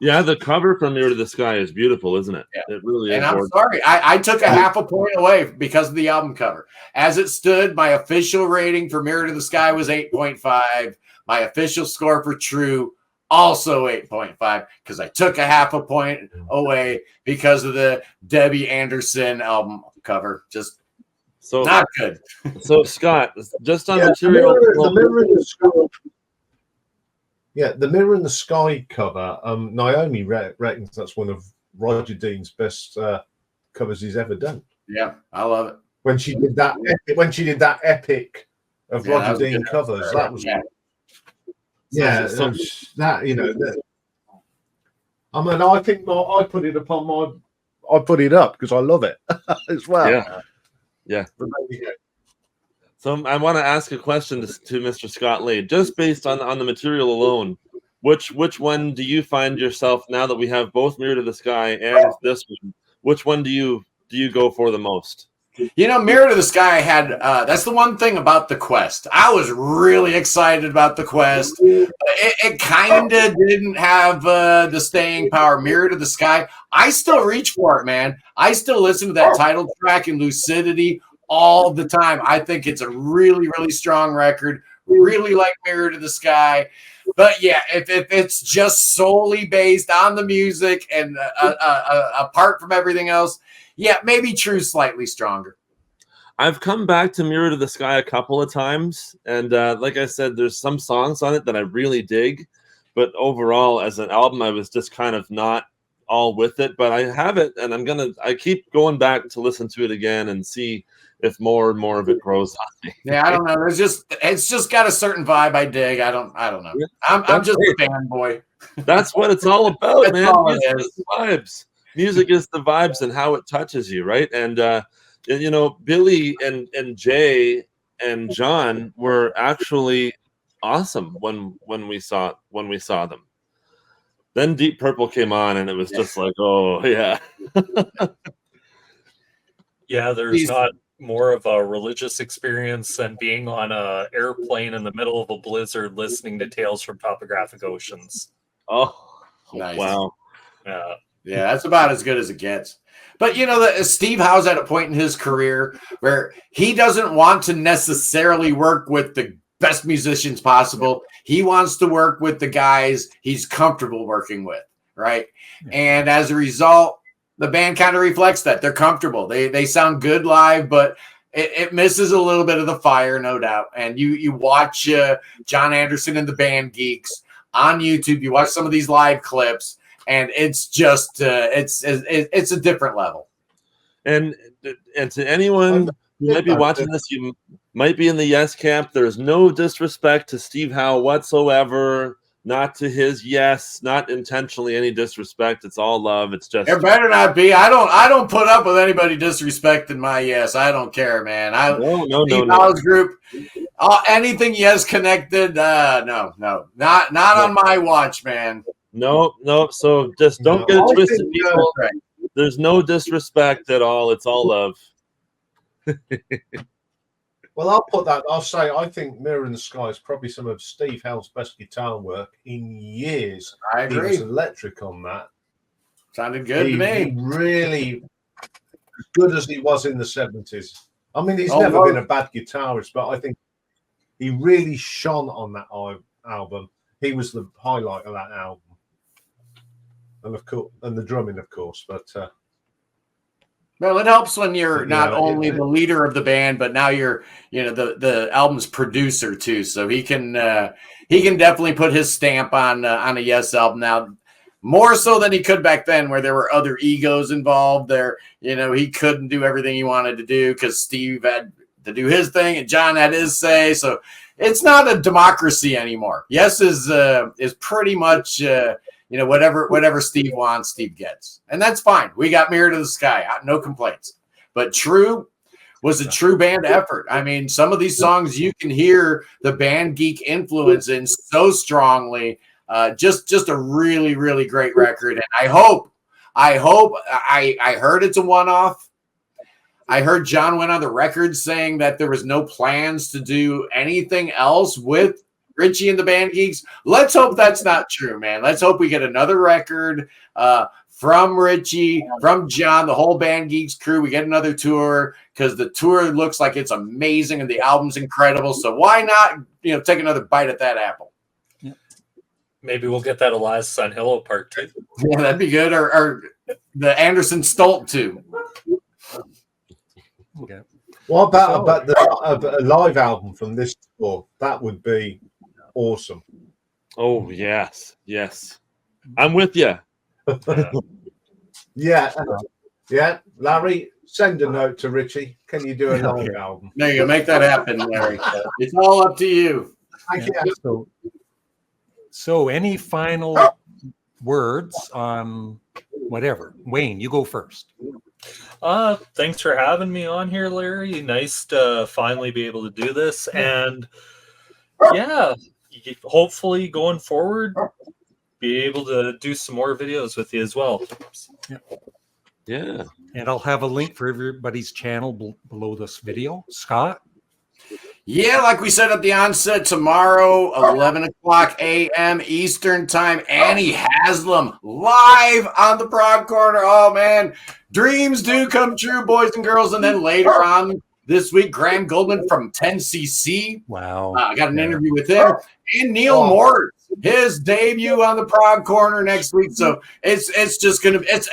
Yeah, the cover from Mirror to the Sky is beautiful, isn't it? Yeah. It really is. And I'm sorry, I took a half a point away because of the album cover. As it stood, my official rating for Mirror to the Sky was 8.5. My official score for True, also 8.5, because I took a half a point away because of the Debbie Anderson album cover. Just not good. So, Scott, just on material. The Mirror in the Sky. Yeah, the Mirror in the Sky cover. Naomi reckons that's one of Roger Dean's best covers he's ever done. Yeah, I love it. When she did that epic of Roger Dean covers, that was that, you know. I mean, I think I put it upon I put it up because I love it as well. Yeah. So I want to ask a question to Mr. Scott Lade, just based on the material alone. Which one do you find yourself, now that we have both Mirror to the Sky and this one? Which one do you go for the most? You know, Mirror to the Sky had that's the one thing about the Quest. I was really excited about the Quest. It kind of didn't have the staying power. Mirror to the Sky, I still reach for it, man. I still listen to that title track in Lucidity all the time. I think it's a really, really strong record, really like Mirror to the Sky. But yeah, if it's just solely based on the music and apart from everything else, yeah, maybe True's slightly stronger. I've come back to Mirror to the Sky a couple of times, and like I said, there's some songs on it that I really dig, but overall, as an album, I was just kind of not all with it. But I have it, and I keep going back to listen to it again and see if more and more of it grows on me. Yeah, I don't know. It's just got a certain vibe I dig. I don't know. I'm just a fanboy. That's what it's all about, That's man. all it Music is. is the vibes. Music is the vibes and how it touches you, right? And you know, Billy and Jay and John were actually awesome when we saw them. Then Deep Purple came on, and it was just like, oh yeah. Yeah, there's not more of a religious experience than being on a airplane in the middle of a blizzard listening to Tales from Topographic Oceans. Oh, Nice. wow. Yeah. Yeah, that's about as good as it gets. But you know, Steve Howe's at a point in his career where he doesn't want to necessarily work with the best musicians possible. He wants to work with the guys he's comfortable working with, right? Yeah. And as a result, the band kind of reflects that. They're comfortable. They sound good live, but it misses a little bit of the fire, no doubt. And you watch John Anderson and the band Geeks on YouTube. You watch some of these live clips, and it's just it's a different level. And to anyone who might be watching this, you might be in the yes camp. There's no disrespect to Steve Howe whatsoever. Not to his yes, not intentionally any disrespect. It's all love. It's just there better not be. I don't put up with anybody disrespecting my yes. I don't care, man. No. Group, anything yes connected. No, not on my watch, man. No. So just don't get it twisted, people. Right. There's no disrespect at all. It's all love. Well, I'll say I think Mirror in the Sky is probably some of Steve Howe's best guitar work in years. I agree. He was electric on that. Sounded good to me. He really, as good as he was in the 70s. I mean, he's never been a bad guitarist, but I think he really shone on that album. He was the highlight of that album. And of course, and the drumming, of course, but well, it helps when you're not only the leader of the band, but now you're, the album's producer too. So he can definitely put his stamp on a Yes album now, more so than he could back then, where there were other egos involved. There, he couldn't do everything he wanted to do because Steve had to do his thing and John had his say. So it's not a democracy anymore. Yes is pretty much. Whatever Steve wants, Steve gets. And that's fine. We got Mirror to the Sky. No complaints. But True was a true band effort. I mean, some of these songs you can hear the band geek influence in so strongly. Just a really, really great record. And I heard it's a one-off. I heard John went on the record saying that there was no plans to do anything else with Richie and the Band Geeks. Let's hope that's not true, man. Let's hope we get another record from Richie, from John, the whole Band Geeks crew. We get another tour because the tour looks like it's amazing and the album's incredible. So why not, take another bite at that apple? Yeah. Maybe we'll get that Elias Sanhillo part 2. Yeah, that'd be good. Or the Anderson Stolt 2. Okay. What about a live album from this tour? That would be awesome. Oh yes. I'm with you. Yeah. Larry, send a note to Richie. Can you do a live album? There you go. Make that happen, Larry. It's all up to you. So any final words on whatever? Wayne, you go first. Thanks for having me on here, Larry. Nice to finally be able to do this. And hopefully going forward, be able to do some more videos with you as well. Yeah. And I'll have a link for everybody's channel below this video. Scott? Yeah, like we said at the onset, tomorrow, 11 o'clock a.m. Eastern Time, Annie Haslam live on the Prog Corner. Oh, man, dreams do come true, boys and girls. And then later on this week. Graham Goldman from 10cc. Wow. I got an interview with him. And Neil Morris, his debut on the Prog Corner next week. So it's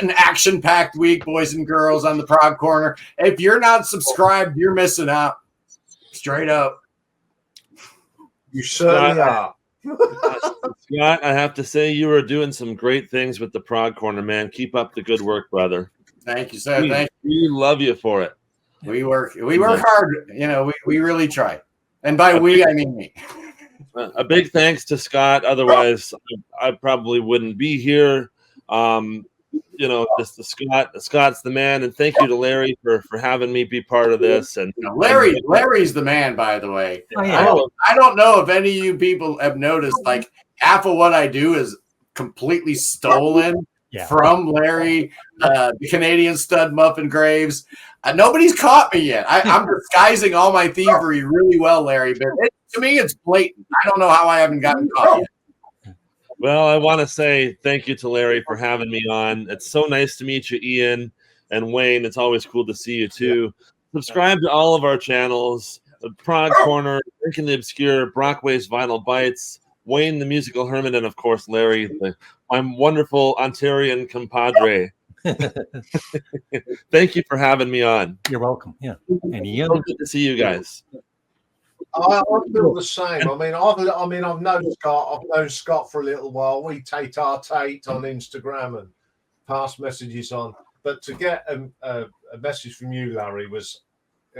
an action-packed week, boys and girls, on the Prog Corner. If you're not subscribed, you're missing out. Straight up. You certainly are. Scott, I have to say you are doing some great things with the Prog Corner, man. Keep up the good work, brother. Thank you, sir. Thank you. We love you for it. We work hard. We really try. And by we, I mean me. A big thanks to Scott. Otherwise, I probably wouldn't be here. Scott's the man, and thank you to Larry for having me be part of this. And Larry's the man, by the way. I don't know if any of you people have noticed, like half of what I do is completely stolen from Larry, the Canadian Studmuffin Graves. Nobody's caught me yet. I'm disguising all my thievery really well, Larry, but to me, it's blatant. I don't know how I haven't gotten caught yet. Well, I want to say thank you to Larry for having me on. It's so nice to meet you, Ian and Wayne. It's always cool to see you too. Subscribe to all of our channels: the Prog Corner, Drinking the Obscure, Brockway's Vinyl Bites, Wayne the Musical Hermit, and of course Larry, my wonderful Ontarian compadre. Thank you for having me on. You're welcome. Yeah, and Ian, so good to see you guys. I feel the same. I've known Scott for a little while. We tate our tate on Instagram and pass messages on. But to get a message from you, Larry, was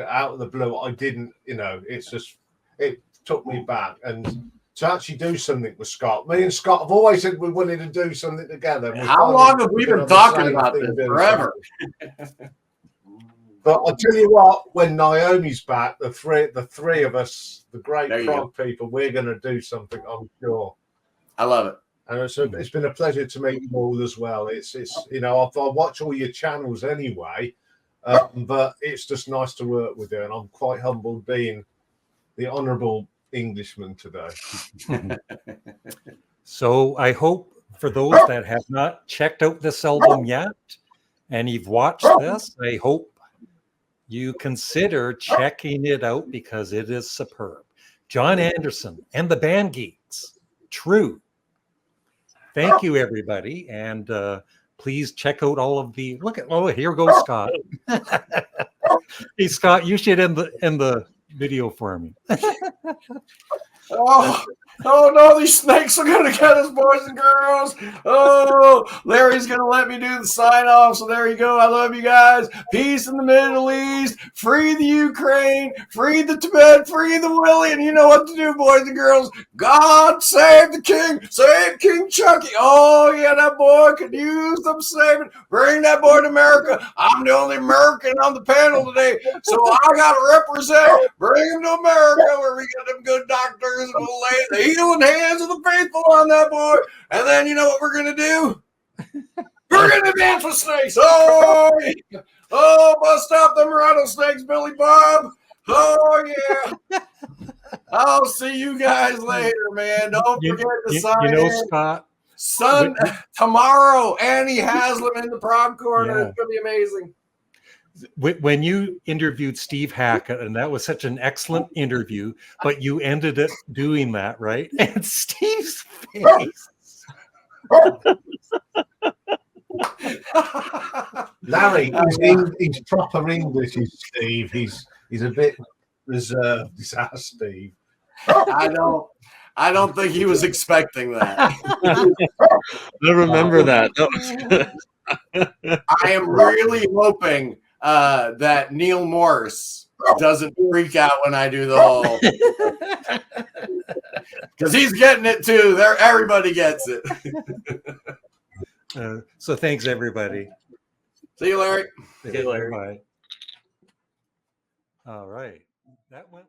out of the blue. I didn't, it took me back. And to actually do something with Scott, me and Scott have always said we wanted to do something together. How long have we been talking about this? Forever. But I'll tell you what, when Naomi's back, the three of us, the great prog people, we're going to do something, I'm sure. I love it. And it's been a pleasure to meet you all as well. I watch all your channels anyway, but it's just nice to work with you. And I'm quite humbled being the honourable Englishman today. So I hope for those that have not checked out this album yet, and you've watched this, I hope you consider checking it out because it is superb. John Anderson and the band Geeks. True. Thank you, everybody. And please check out all of the here goes Scott. Hey, Scott, you should end the video for me. Oh no, these snakes are gonna get us, boys and girls. Oh, Larry's gonna let me do the sign off. So there you go. I love you guys. Peace in the Middle East. Free the Ukraine. Free the Tibet. Free the Willie. And you know what to do, boys and girls. God save the king. Save King Chucky. Oh yeah, that boy could use some saving. Bring that boy to America. I'm the only American on the panel today, so I gotta represent. Bring him to America where we get them good doctors and we'll lay the healing hands of the faithful on that boy. And then you know what we're gonna do? We're gonna dance with snakes. Oh, bust out them rattlesnakes, Billy Bob. Oh yeah. I'll see you guys later, man. Don't forget to sign in. Scott, tomorrow, Annie Haslam in the Prog Corner. It's gonna be amazing. When you interviewed Steve Hackett, and that was such an excellent interview, but you ended up doing that, right? And Steve's face. Larry, he's proper English, is Steve. He's a bit reserved. He's our Steve. I don't think he was expecting that. I remember that. That was good. I am really hoping that Neil Morse doesn't freak out when I do the whole, because he's getting it too. Everybody gets it. So thanks, everybody. See you, Larry. See you, Larry. Bye. All right. That went